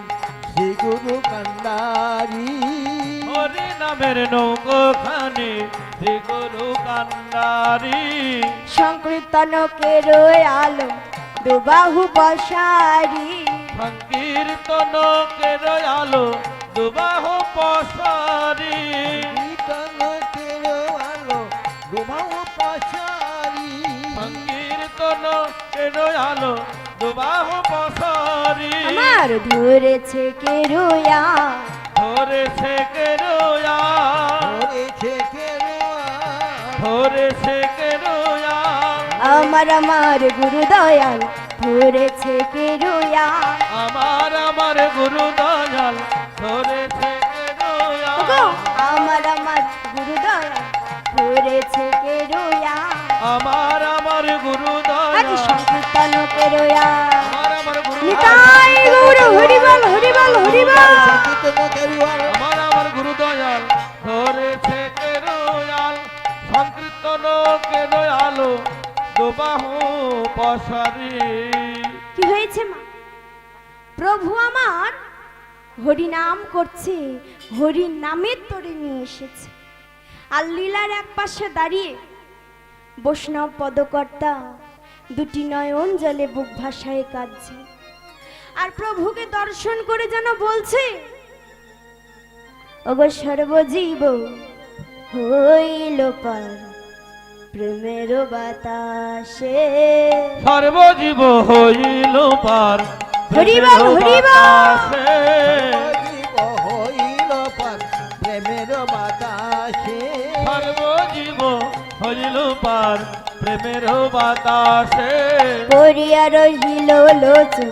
Speaker 3: শ্রী গুরু কান্ডারি।
Speaker 2: হরি নামের নৌকোখানি শ্রী গুরু কান্ডারি।
Speaker 1: সংকীর্তন কেরো আলো দুবাহু পশারি।
Speaker 2: সংকীর্তন কেরো আলো দুবাহ পসারি।
Speaker 3: কীর্তন কেরো আলো দুবাহু পশারি।
Speaker 2: সংকীর্তন কেরো আলো দুবাহ পসারি।
Speaker 1: আমার ধরেছে কেরোয়া,
Speaker 2: ধরেছে কেরোয়া,
Speaker 3: ধরেছে কেরোয়া,
Speaker 2: ধরেছে কেরোয়া।
Speaker 1: আমার আমার গুরু দয়াল ধরেছে কেরোয়া।
Speaker 2: আমার গুরু দয়াল ধরেছে কেরোয়া।
Speaker 1: ওগো, আমার গুরু দয়াল ধরেছে কেরোয়া।
Speaker 2: আমার গুরু
Speaker 1: আজ
Speaker 2: দয়াল,
Speaker 1: সংকীর্তন কেরোয়া।
Speaker 2: আমার গুরু
Speaker 1: নিতাই গৌর হরিবল হরিবল হরিবল।
Speaker 3: সংকীর্তন কেরোয়া।
Speaker 2: আমার গুরু দয়াল ধরেছে কেরোয়াল। সংকীর্তন কেরোয়ালো দুবাহু পসারি।
Speaker 1: কি হয়েছে মা? প্রভু আমার হরিনাম করছে, হরি নামের তরে নিয়ে এসেছে। আর লীলার এক পাশে দাঁড়িয়ে বৈষ্ণব পদকর্তা দুটি নয়ন জলে বুক ভাসায় কাঁদছে। আর প্রভুকে দর্শন করে যেন বলছে, ওগো সর্বজীব হইল পার প্রেমের বাতাসে।
Speaker 2: সর্বজীব হইল পার
Speaker 1: হরিবল হরিবল।
Speaker 3: জীব হইল পার প্রেমের বাতাসে।
Speaker 2: সর্বজীব হইল পার প্রেমের বাতাসে।
Speaker 1: পড়িয়া রহিল লোচন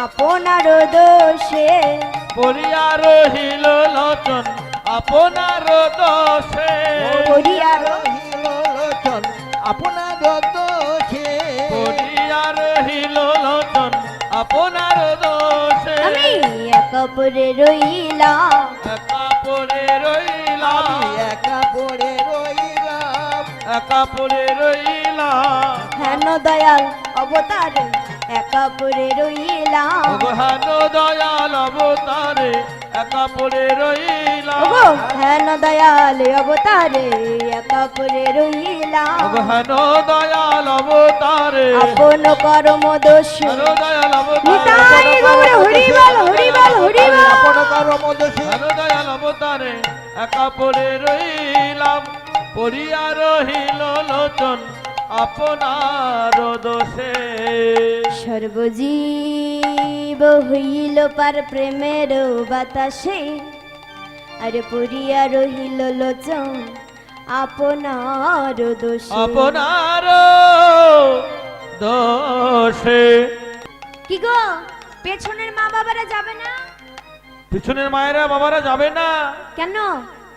Speaker 1: আপনার দোষে।
Speaker 2: পড়িয়া রহিল লোচন আপনার দোষে।
Speaker 1: পড়িয়া
Speaker 3: রহিল লোচন আপনার দোষে।
Speaker 2: পড়িয়া রহিল লোচন আপনার দোষে।
Speaker 1: আমি একা পড়ে রইলাম,
Speaker 2: একা পড়ে রইলাম,
Speaker 3: আমি একা পড়ে রইলাম।
Speaker 2: একা পড়ে রইলাম।
Speaker 1: হেন দয়াল অবতারে একা পড়ে রইলাম।
Speaker 2: ভগবান দয়াল অবতারে একা পড়ে রইলাম
Speaker 1: ওগো হেন দয়াল অবতারে একা পড়ে রইলাম
Speaker 2: হেন দয়াল অবতারে
Speaker 1: আপন কর্ম দোষ
Speaker 2: হেন দয়াল
Speaker 1: নিতাই
Speaker 2: অবতারে
Speaker 1: গৌর হরিবল হরিবল হরিবল
Speaker 3: আপন কর্ম দোষে
Speaker 2: হেন দয়াল অবতারে একা পড়ে রইলাম পড়িয়া রহিল লোচন আপনার দোষে
Speaker 1: সর্বজীব হইল পার প্রেমের বাতাসে আর পড়িয়া রহিল লোচন আপনার দোষে
Speaker 2: আপনার দোষে
Speaker 1: কি গো পেছনের মা বাবারা যাবে না
Speaker 2: পিছনের মায়েরা বাবারা যাবে না
Speaker 1: কেন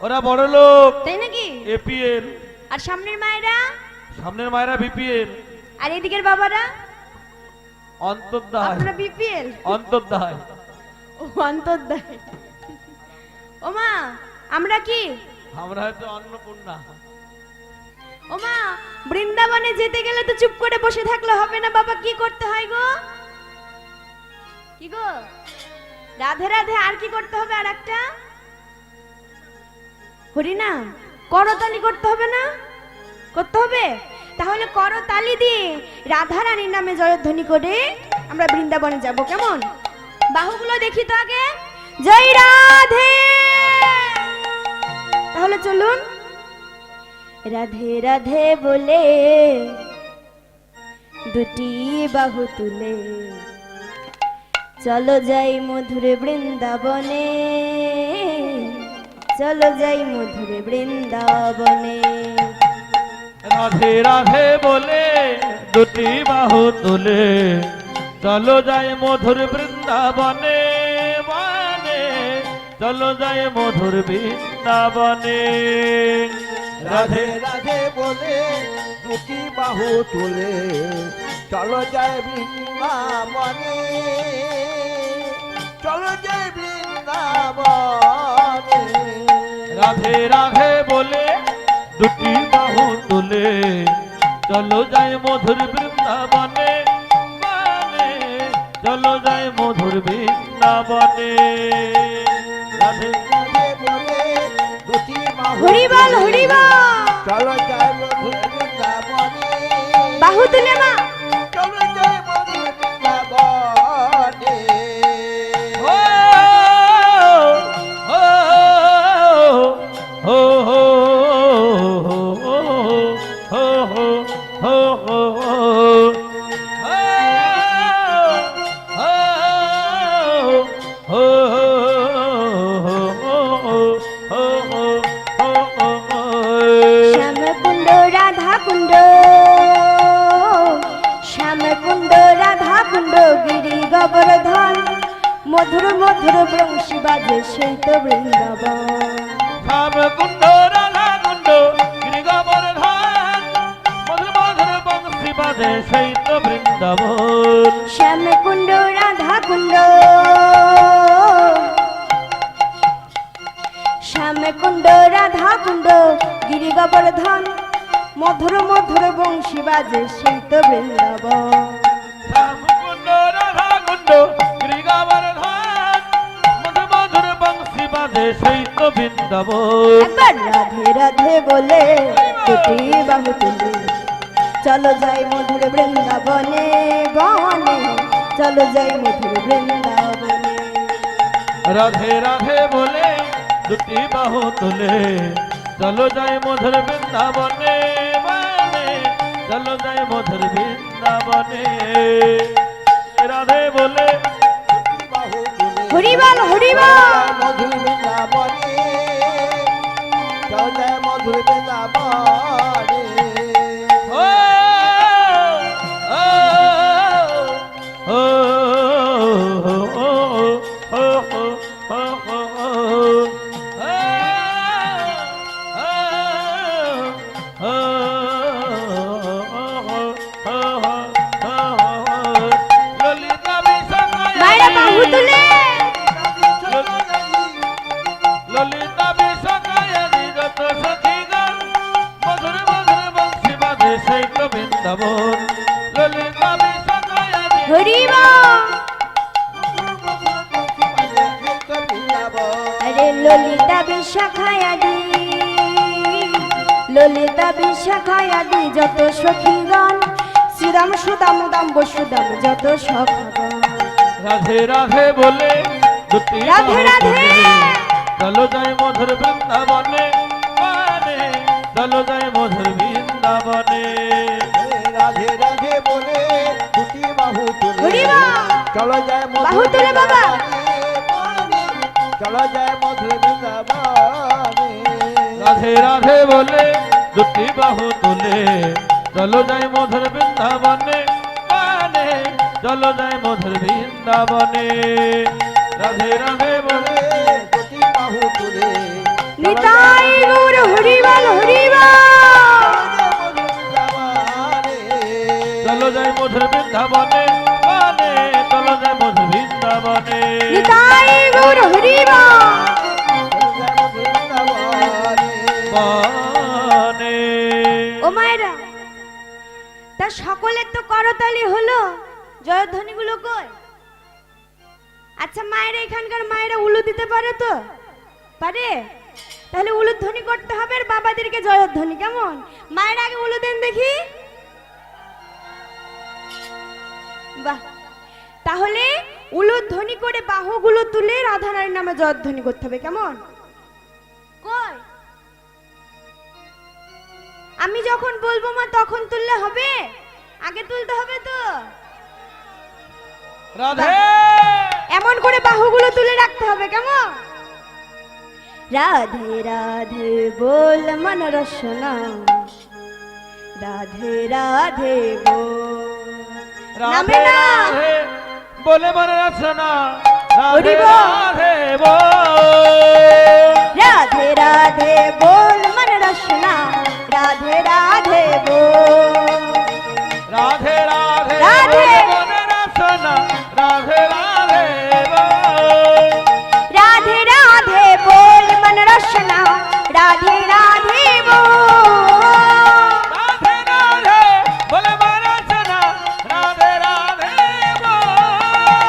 Speaker 2: ওরা বড় লোক
Speaker 1: তাই নাকি
Speaker 2: এপিএল
Speaker 1: আর সামনের মায়েরা
Speaker 2: সামনের মায়েরা বিপিএল
Speaker 1: আর এদিকের বাবারা
Speaker 2: অন্তর্দায়
Speaker 1: আপনারা বিপিএল
Speaker 2: অন্তর্দায়
Speaker 1: ও অন্তর্দায় ও মা আমরা কি
Speaker 2: আমরা হয়তো অন্নপূর্ণা
Speaker 1: ও মা বৃন্দাবনে যেতে গেলে তো চুপ করে বসে থাকলে হবে না বাবা কি করতে হয় গো কি গো রাধে রাধে আর কি করতে হবে আর একটা হরিনাম করতালি করতে হবে না করতে হবে তাহলে করতালি দিয়ে রাধা রানীর নামে জয়ধ্বনি করে আমরা বৃন্দাবনে যাব কেমন বাহুগুলো দেখি তো আগে জয় রাধে তাহলে চলুন রাধে রাধে বলে দুটি বাহু তুলে চলো যাই মধুর বৃন্দাবনে চলো যাই মধুর বৃন্দাবনে
Speaker 2: রাধে রাধে বলে দুটি বাহু তুলে চলো যাই মধুর বৃন্দাবনে বনে চলো যাই মধুর বৃন্দাবনে
Speaker 3: রাধে রাধে বলে দুটি বাহু তুলে চলো যায় বৃন্দাবনে চলো যায় বৃন্দাবনে
Speaker 2: রাধে রাধে বলে দুটি বাহু তুলে চলো যাই মধুর বৃন্দাবনে বনে চলো যাই মধুর বৃন্দাবনে রাধে
Speaker 3: রাধে বলে দুটি বাহু
Speaker 1: হরিবল হরিবল
Speaker 3: চলো যায় মধুর বৃন্দাবনে
Speaker 1: বাহু তুলে মা
Speaker 3: চলো যায় মধুর বৃন্দাবনে
Speaker 2: ও ও ও
Speaker 1: শ্যামকুণ্ড রাধা কুণ্ড শ্যামকুণ্ড রাধা কুণ্ড গিরি গোবর্ধন মধুর মধুর বংশী বাজে সেই তো বৃন্দাবন
Speaker 2: কুণ্ড রাধা কুণ্ড গিরিগোবর্ধন মধুর মধুর বংশী বাজে সেই তো বৃন্দাবন
Speaker 1: শ্যামকুণ্ড রাধা কুণ্ড শ্যামকুণ্ড রাধা কুণ্ড গিরি গোবর্ধন মধুর মধুর বংশী বাজে সেই তো বৃন্দাবন
Speaker 2: কুণ্ড রাধা কুণ্ড গিরিগোবর্ধন মধুর মধুর বংশী বাজে সেই তো বৃন্দাবন
Speaker 1: একবার রাধে রাধে বলে দুটি বাহু তুলে চলো যাই মধুর বৃন্দাবনে বনে চলো যাই মধুর বৃন্দাবনে
Speaker 2: রাধে রাধে বলে দুটি বাহু তুলে চলো যাই মধুর বৃন্দাবনে বনে চলো যাই মধুর বৃন্দাবনে রাধে বলে
Speaker 3: বাহু তুলে
Speaker 1: হরিবল হরিবল
Speaker 3: মধুর বৃন্দাবনে চলো যায় মধুর বৃন্দাবনে
Speaker 2: ও ও ও
Speaker 1: মায়েরা বাহু তুলে
Speaker 2: ললিতা বিষকায় যত সখীগণ
Speaker 1: ললিতা বিশাখায়াদি ললিতা বিশাখায়াদি যত সখীগণ শ্রীরাম সুদাম দাম বসুদাম যত সখাগণ
Speaker 2: রাধে রাধে বলে দুটি
Speaker 1: রাধে
Speaker 2: বাহু
Speaker 1: রাধে।
Speaker 2: তুলে চলো যাই মধুর বৃন্দাবনে মানে চলো যাই মধুর বৃন্দাবনে
Speaker 3: রাধে রাধে বলে দুটি বাহু তুলে
Speaker 1: হরি বল।
Speaker 3: চলো যায়
Speaker 1: বাহু তুলে বাবা।
Speaker 3: চলো যায় মধুর বৃন্দাবনে
Speaker 2: রাধে রাধে বলে দুটি বাহু তুলে চলো যাই মধুর বৃন্দাবনে মানে চলো যাই মধুর বৃন্দাবনে রাধে রাধে বলে
Speaker 3: দুটি বাহু তুলে
Speaker 1: নিতাই গৌর হরি বল হরি বল।
Speaker 2: চলো যাই মধুর বৃন্দাবনে মানে চলো যাই মধুর বৃন্দাবনে
Speaker 1: নিতাই গৌর হরি বল।
Speaker 2: বনে
Speaker 1: ও মায়েরা, তা সকলের তো করতালি হলো, জয়ধ্বনি গুলো কই? আচ্ছা মায়েরা, এখানকার মায়েরা উলু দিতে পারে তো? পারে? তাহলে উলুধ্বনি করতে হবে আর বাবাদেরকে জয়ধ্বনি। কেমন? মায়েরা আগে উলু দেন দেখি। বাহ, তাহলে উলুধ্বনি করে বাহুগুলো তুলে রাধারানীর নামে জয়ধ্বনি করতে হবে। কেমন? কই? আমি যখন বলবো মা তখন তুললে হবে? আগে তুলতে হবে তো।
Speaker 2: রাধে
Speaker 1: এমন করে বাহুগুলো তুলে রাখতে হবে। কেমন? রাধে রাধে বল মন রসনা, রাধে রাধে বল। নামে
Speaker 2: রাধে
Speaker 1: না।
Speaker 2: রাধে বলে মনে রচনা
Speaker 1: হরি
Speaker 2: রাধে
Speaker 1: বল।
Speaker 2: রাধে বল
Speaker 1: রাধে রাধে বল মন রসনা, রাধে রাধে বল।
Speaker 2: রাধে রাধে
Speaker 1: রাধে।
Speaker 2: বলে মনে রচনা রাধে রাধে বল
Speaker 1: রাধে রাধে বল মন রসনা, রাধে রাধে বল।
Speaker 2: রাধে রাধে বলে মনে রচনা রাধে রাধে বল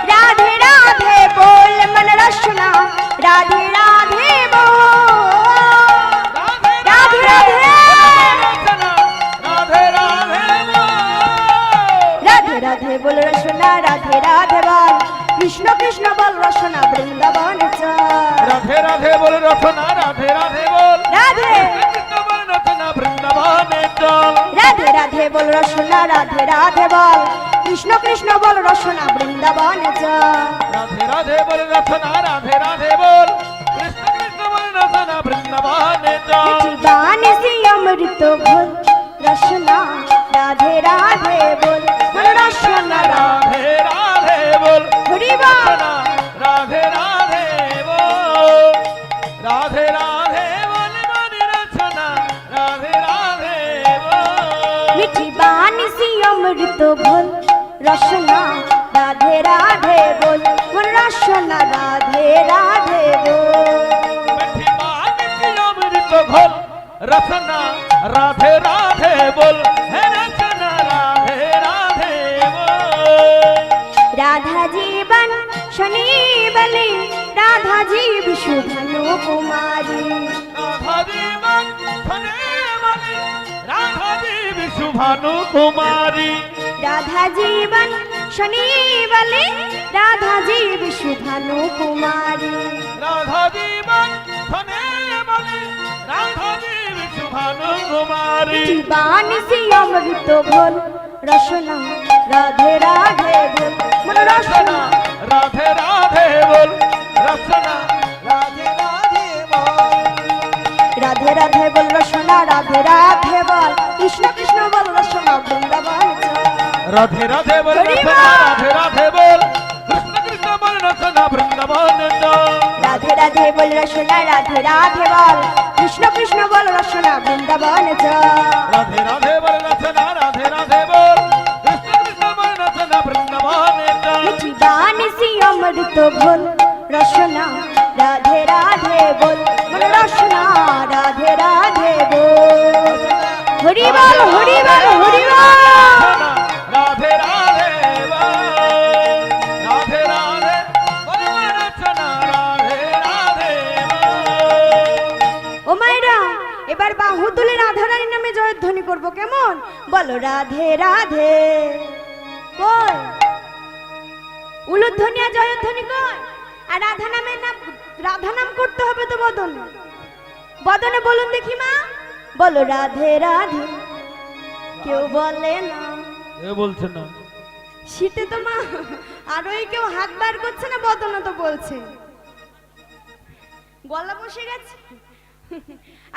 Speaker 1: রাধে রাধে বল মন রসনা, রাধে রাধে বল।
Speaker 2: রাধে
Speaker 1: রাধে
Speaker 2: রাধে
Speaker 1: রাধে বলে রচনা রাধে রাধে বল। কৃষ্ণ কৃষ্ণ বল রসনা বৃন্দাবন চল।
Speaker 2: রাধে রাধে বলে রচনা রাধে রাধে বল
Speaker 1: রাধে
Speaker 2: কৃষ্ণ বলে রচনা বৃন্দাবনে চল
Speaker 1: রাধে রাধে বল রসনা রাধে রাধে বল। কৃষ্ণ কৃষ্ণ বল রসনা বৃন্দাবন চল।
Speaker 2: রাধে রাধে বলে রচনা রাধে রাধে বল কৃষ্ণ কৃষ্ণ বলে রচনা বৃন্দাবনে চল
Speaker 1: জীবানি সি অমৃত ঘোল রসনা রাধে রাধে বল বল রসনা
Speaker 2: রাধে রাধে বল
Speaker 1: হরি বল।
Speaker 2: রচনা রাধে রাধে বল রাধে রাধে বলে মনে রচনা রাধে রাধে বল
Speaker 1: মিঠি বানি সি অমৃত ঘোল রসনা রাধে রাধে বল বল রসনা রাধে রাধে বল।
Speaker 2: মিঠি বানি অমৃত ঘোল রচনা রাধে রাধে বল হে রচনা রাধে রাধে বল
Speaker 1: রাধা জীবন শনি বলি রাধা জীব শুভনু কুমারী।
Speaker 2: রাধা জীবন ধনে বলে রাধা জীব শুভানু কুমারী
Speaker 1: রাধা জীবন শনি বলি রাধা জীব শুভনু কুমারী।
Speaker 2: রাধা জীবন ধনে বলে রাধা জীব শুভানু কুমারী
Speaker 1: জীবানি সি অমৃত ঘোল রসনা রাধে রাধে বল মন রসনা
Speaker 2: রাধে রাধে বল রচনা
Speaker 3: রাধে রাধে বল
Speaker 1: রাধে রাধে বল রসনা রাধে রাধে বল। কৃষ্ণ কৃষ্ণ বল রসনা বৃন্দাবন চল।
Speaker 2: রাধে রাধে বল
Speaker 1: হরি
Speaker 2: রচনা
Speaker 1: বল।
Speaker 2: রাধে রাধে বল কৃষ্ণ কৃষ্ণ বল রচনা বৃন্দাবন চল
Speaker 1: রাধে রাধে বল রসনা রাধে রাধে বল। কৃষ্ণ কৃষ্ণ বল রসনা বৃন্দাবন চল।
Speaker 2: রাধে রাধে বল রচনা রাধে রাধে বল কৃষ্ণ কৃষ্ণ বল রচনা বৃন্দাবন চল
Speaker 1: জীবানি সি অমৃত ঘোল রসনা রাধে রাধে বল বল রসনা রাধে রাধে বল। হরি বল হরি বল হরি বল।
Speaker 2: রাধে রাধে বল রাধে রাধে বল রচনা রাধে রাধে
Speaker 1: কেমন? বলো রাধে রাধে। কই উলুধ্বনি আর জয়ধ্বনি কই? আর রাধা নামের নাম, রাধা নাম করতে হবে তো বদনে। বদনে বলুন দেখি মা, বলো রাধে রাধে। কেউ বলে না।
Speaker 2: এ বলছে না।
Speaker 1: শীতে তো মা আরো কেউ হাত বার করছে না, বদনে তো বলছে। গলা বসে গেছে।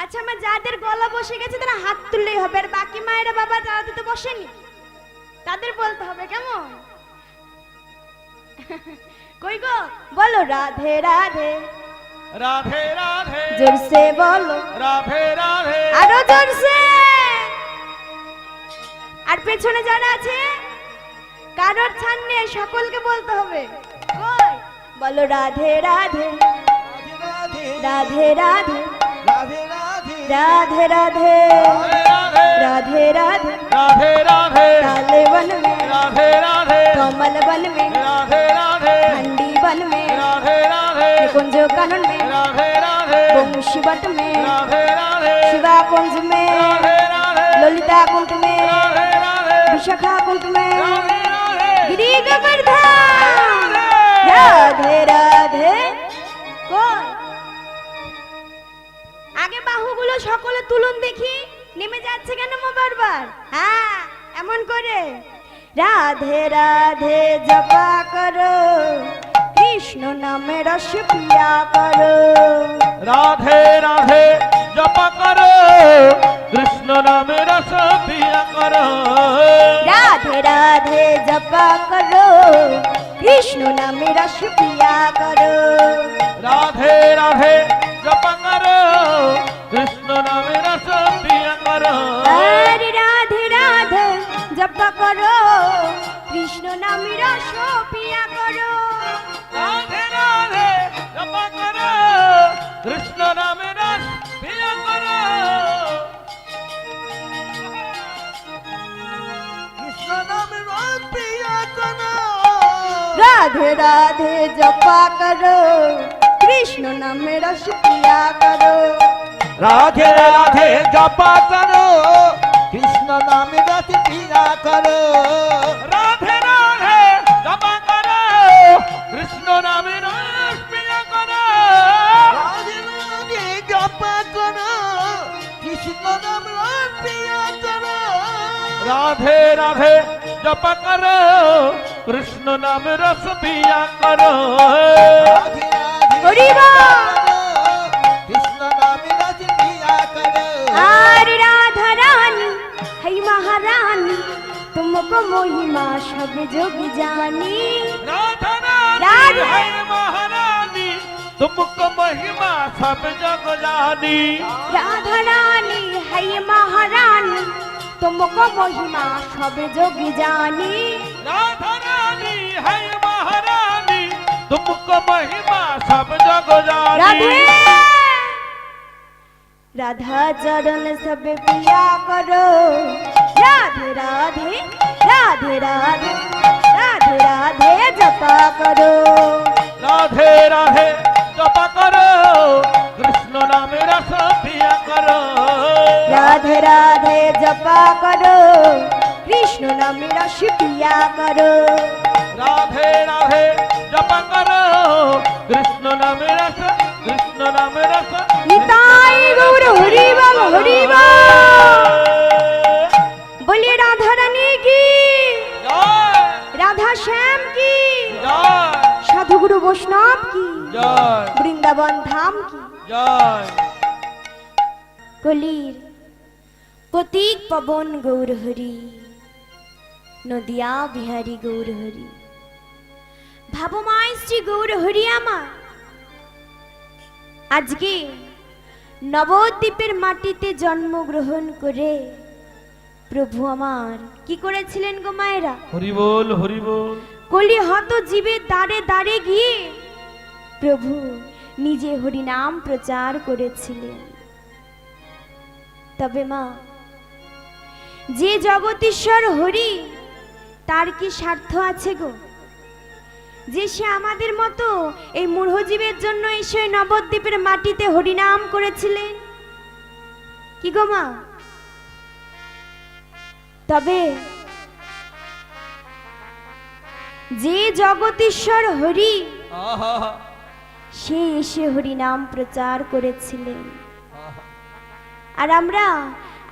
Speaker 1: আচ্ছা মা, যাদের গলা বসে গেছে তারা হাত তুললেই হবে, আর বাকি মায়েরা বাবা যারা তো বসেনি তাদের বলতে হবে, কেমন? কই গো, বলো রাধে রাধে।
Speaker 2: রাধে রাধে
Speaker 1: জোরসে বলো,
Speaker 2: রাধে রাধে
Speaker 1: আরো জোরসে। আর পেছনে যারা আছে কারোর ছাড় নেই, সকলকে বলতে হবে। কই বলো রাধে রাধে
Speaker 3: রাধে রাধে
Speaker 1: রাধে রাধে
Speaker 3: রাধে রাধে
Speaker 1: রাধে রাধে
Speaker 2: राधे
Speaker 1: राधे
Speaker 2: राधे राधे
Speaker 1: काले वन में
Speaker 2: राधे राधे
Speaker 1: कमल वन में
Speaker 2: राधे राधे
Speaker 1: ठंडी वन में
Speaker 2: राधे राधे
Speaker 1: कुंज कानन में
Speaker 2: राधे राधे
Speaker 1: वंशी वट में
Speaker 2: राधे राधे
Speaker 1: शिवा कुंज में
Speaker 2: राधे राधे
Speaker 1: ललिता कुंज में
Speaker 2: राधे राधे
Speaker 1: विशाखा कुंज में
Speaker 2: राधे राधे
Speaker 1: गिरी गोवर्धन राधे राधे। কই আগে বাহুগুলো সকলে তুলুন দেখি, নেমে যাচ্ছে কেন মা বারবার? হ্যাঁ এমন করে রাধে রাধে জপা করো, কৃষ্ণ নামে রস পিয়া করো।
Speaker 2: राधे राधे जप करो कृष्ण नाम रस पिया करो
Speaker 1: রাধে রাধে জপা করো, কৃষ্ণ নামে রস পিয়া করো।
Speaker 2: राधे राधे जप करो कृष्ण नाम रस पिया करो
Speaker 1: আরে রাধে রাধে জপা করো, কৃষ্ণ নামে রস পিয়া করো।
Speaker 2: राधे राधे जप करो कृष्ण नाम रस पिया करो
Speaker 3: কৃষ্ণ নামে রস পিয়া করো
Speaker 1: রাধে রাধে জপা করো, কৃষ্ণ নামে রস পিয়া করো।
Speaker 3: রাধে রাধে জপা করো কৃষ্ণ নামে রস পিয়া করো
Speaker 2: राधे राधे जप करो कृष्ण नाम रस पिया करो
Speaker 3: রাধে রাধে জপা করো কৃষ্ণ নামে রস পিয়া করো
Speaker 2: राधे राधे जप करो कृष्ण नाम रस पिया करो
Speaker 3: রাধে রাধে
Speaker 1: হরি বল।
Speaker 3: কৃষ্ণ নামে রস পিয়া করো
Speaker 1: আর রাধা রানী है महारानी, तुमको महिमा सब जोग जानी।
Speaker 2: राधा
Speaker 1: राधे।
Speaker 2: रानी है महारानी तुमको महिमा सब जग जानी
Speaker 1: राधा रानी है महारानी, तुमको महिमा सब जोग जानी।
Speaker 2: राधा रानी है महारानी तुमको महिमा सब जग
Speaker 1: राधे
Speaker 2: जानी
Speaker 1: राधा चरण सब पिया करो, राधे राधे राधे राधे राधे राधे जपा करो।
Speaker 2: राधे राधे जप करो कृष्ण नाम रस पिया करो
Speaker 1: राधे राधे जपा करो, कृष्ण नाम रस पिया करो।
Speaker 2: राधे राधे जप करो कृष्ण नाम रस
Speaker 1: निताई गौर हरि बल हरि बल। बोलिए राधा रानी की,
Speaker 2: जय
Speaker 1: राधा श्याम की,
Speaker 2: जय
Speaker 1: साधु गुरु वैष्णव की,
Speaker 2: जय
Speaker 1: वृंदावन धाम की।
Speaker 2: जय
Speaker 1: কলির প্রতীক পবন গৌর হরি, নদিয়া বিহারী গৌর হরি। ভাবমায় শ্রী গৌর হরি আমার আজকে নবদ্বীপের মাটিতে জন্মগ্রহণ করে প্রভু আমার কি করেছিলেন গো মায়েরা?
Speaker 2: হরি বল হরি বল
Speaker 1: কলি হত জীবের দ্বারে দ্বারে গিয়ে প্রভু নিজে হরি নাম প্রচার করেছিলেন। তবে মা, যে জগতীশ্বর হরি তার কি স্বার্থ আছে গো? যে সে আমাদের মতো এই মূঢ়জীবের জন্য এসে নবদ্বীপের মাটিতে হরিনাম করেছিলেন কি গো মা? তবে যে জগদীশ্বর হরি
Speaker 2: আহা
Speaker 1: সে এসে হরি নাম প্রচার করেছিলেন।
Speaker 2: আহা
Speaker 1: আর আমরা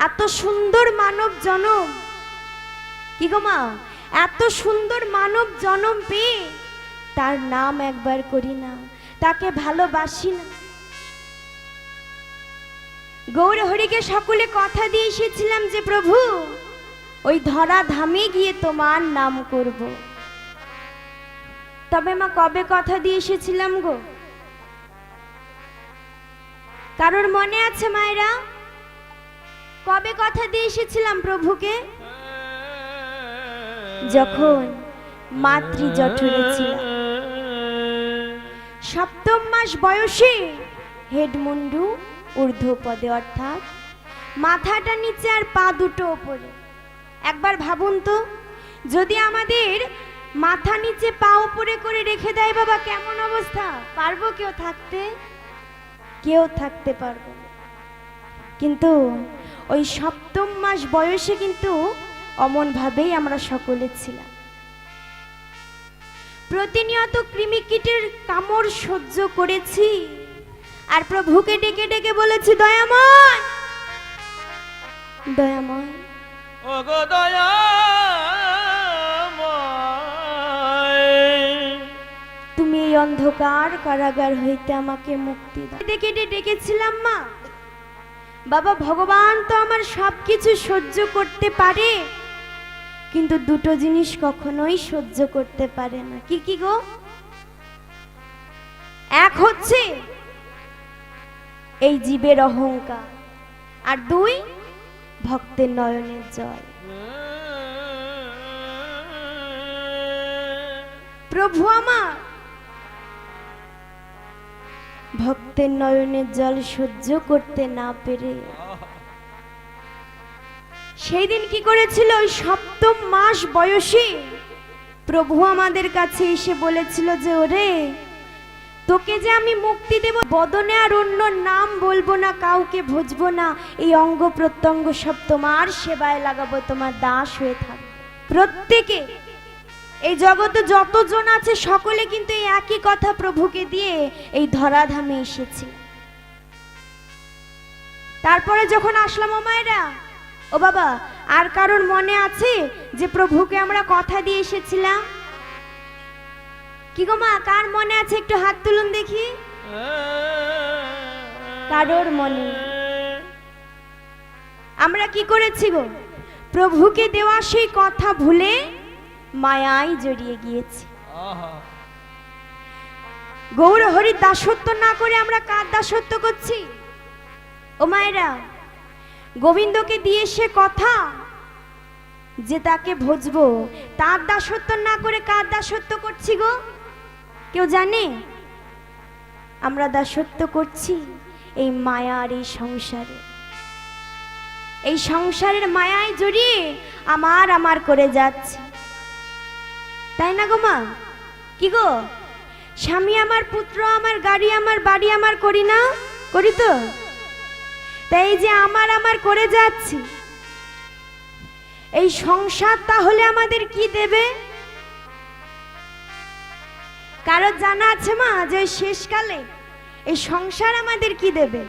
Speaker 1: এত সুন্দর মানব জনম, কি গো মা, এত সুন্দর মানব জনম পেয়ে তার নাম একবার করি না, তাকে ভালোবাসি না। গৌর হরিকে সকলে কথা দিয়ে এসেছিলাম যে প্রভু ওই ধরা ধামে গিয়ে তোমার নাম করব। তবে মা কবে কথা দিয়ে এসেছিলাম গো? কারোর মনে আছে মায়েরা? কবে কথা দিয়ে এসেছিলাম প্রভুকে? যখন মাতৃজঠরে ছিলাম, সপ্তম মাস বয়সে, হেডমুন্ডু ঊর্ধ্বপদে, অর্থাৎ মাথাটা নিচে আর পা দুটো ওপরে। একবার ভাবুন তো, যদি আমাদের মাথা নিচে পা উপরে করে রেখে দেয় বাবা, কেমন অবস্থা? পারবো কেউ থাকতে? কেউ থাকতে পারবো না। কিন্তু ওই সপ্তম মাস বয়সে কিন্তু অমন ভাবেই আমরা সকলে ছিলাম। প্রতিনিয়ত কৃমিকীটের কামড় সহ্য করেছি, আর প্রভুকে ডেকে ডেকে বলেছি, দয়াময় দয়াময়,
Speaker 2: ও গো দয়াময়,
Speaker 1: তুমি এই অন্ধকার কারাগার হইতে আমাকে মুক্তি দাও। ডেকে ডেকে ডেকেছিলাম মা। বাবা, ভগবান তো আমার সবকিছু সহ্য করতে পারে, কিন্তু দুটো জিনিস কখনোই সহ্য করতে পারে না। কি কি গো? এক হচ্ছে এই জীবের অহংকার, আর দুই ভক্তের নয়নের জল। প্রভু আমার ভক্তের নয়নের জল সহ্য করতে না পেরে সেই দিন কি করেছিল? ওই সপ্তম মাস বয়সে প্রভু আমাদের কাছে এসে বলেছিল যে, ওরে তোকে যে আমি মুক্তি দেব, বদনে আর অন্য নাম বলবো না, কাউকে ভজবো না, এই অঙ্গ প্রত্যঙ্গ সব তোমার সেবায় লাগাবো, তোমার দাস হয়ে থাকবে। প্রত্যেকে, এই জগতে যতজন আছে সকলে কিন্তু এই একই কথা প্রভুকে দিয়ে এই ধরাধামে এসেছে। তারপরে যখন আসলাম, ও মায়েরা, ও বাবা, আর কারোর মনে আছে যে প্রভুকে আমরা কথা দিয়ে এসেছিলাম? কি গো মা, কার মনে আছে? একটু হাত তুলুন দেখি। কারোর মনে? আমরা কি করেছি গো? প্রভুকে দেওয়া সেই কথা ভুলে মায়ায় জড়িয়ে গিয়েছি। গৌর হরির দাসত্ব না করে আমরা কার দাসত্ব করছি? ও মায়েরা, গোবিন্দকে দিয়ে সে কথা যে তাকে ভজবো, তার দাসত্ব না করে কার দাসত্ব করছি গো? কেউ জানে? আমরা দাসত্ব করছি এই মায়ার এই সংসারে। এই সংসারের মায়ায় জড়িয়ে আমার আমার করে যাচ্ছে, তাই না গো মা? কি গো, স্বামী আমার, পুত্র আমার, গাড়ি আমার, বাড়ি আমার করি না? করি তো? তাই যে আমার আমার করে যাচ্ছি, এই সংসার তাহলে আমাদের কি দেবে? কারো জানা আছে মা যে শেষকালে এই সংসার আমাদের কি দেবে?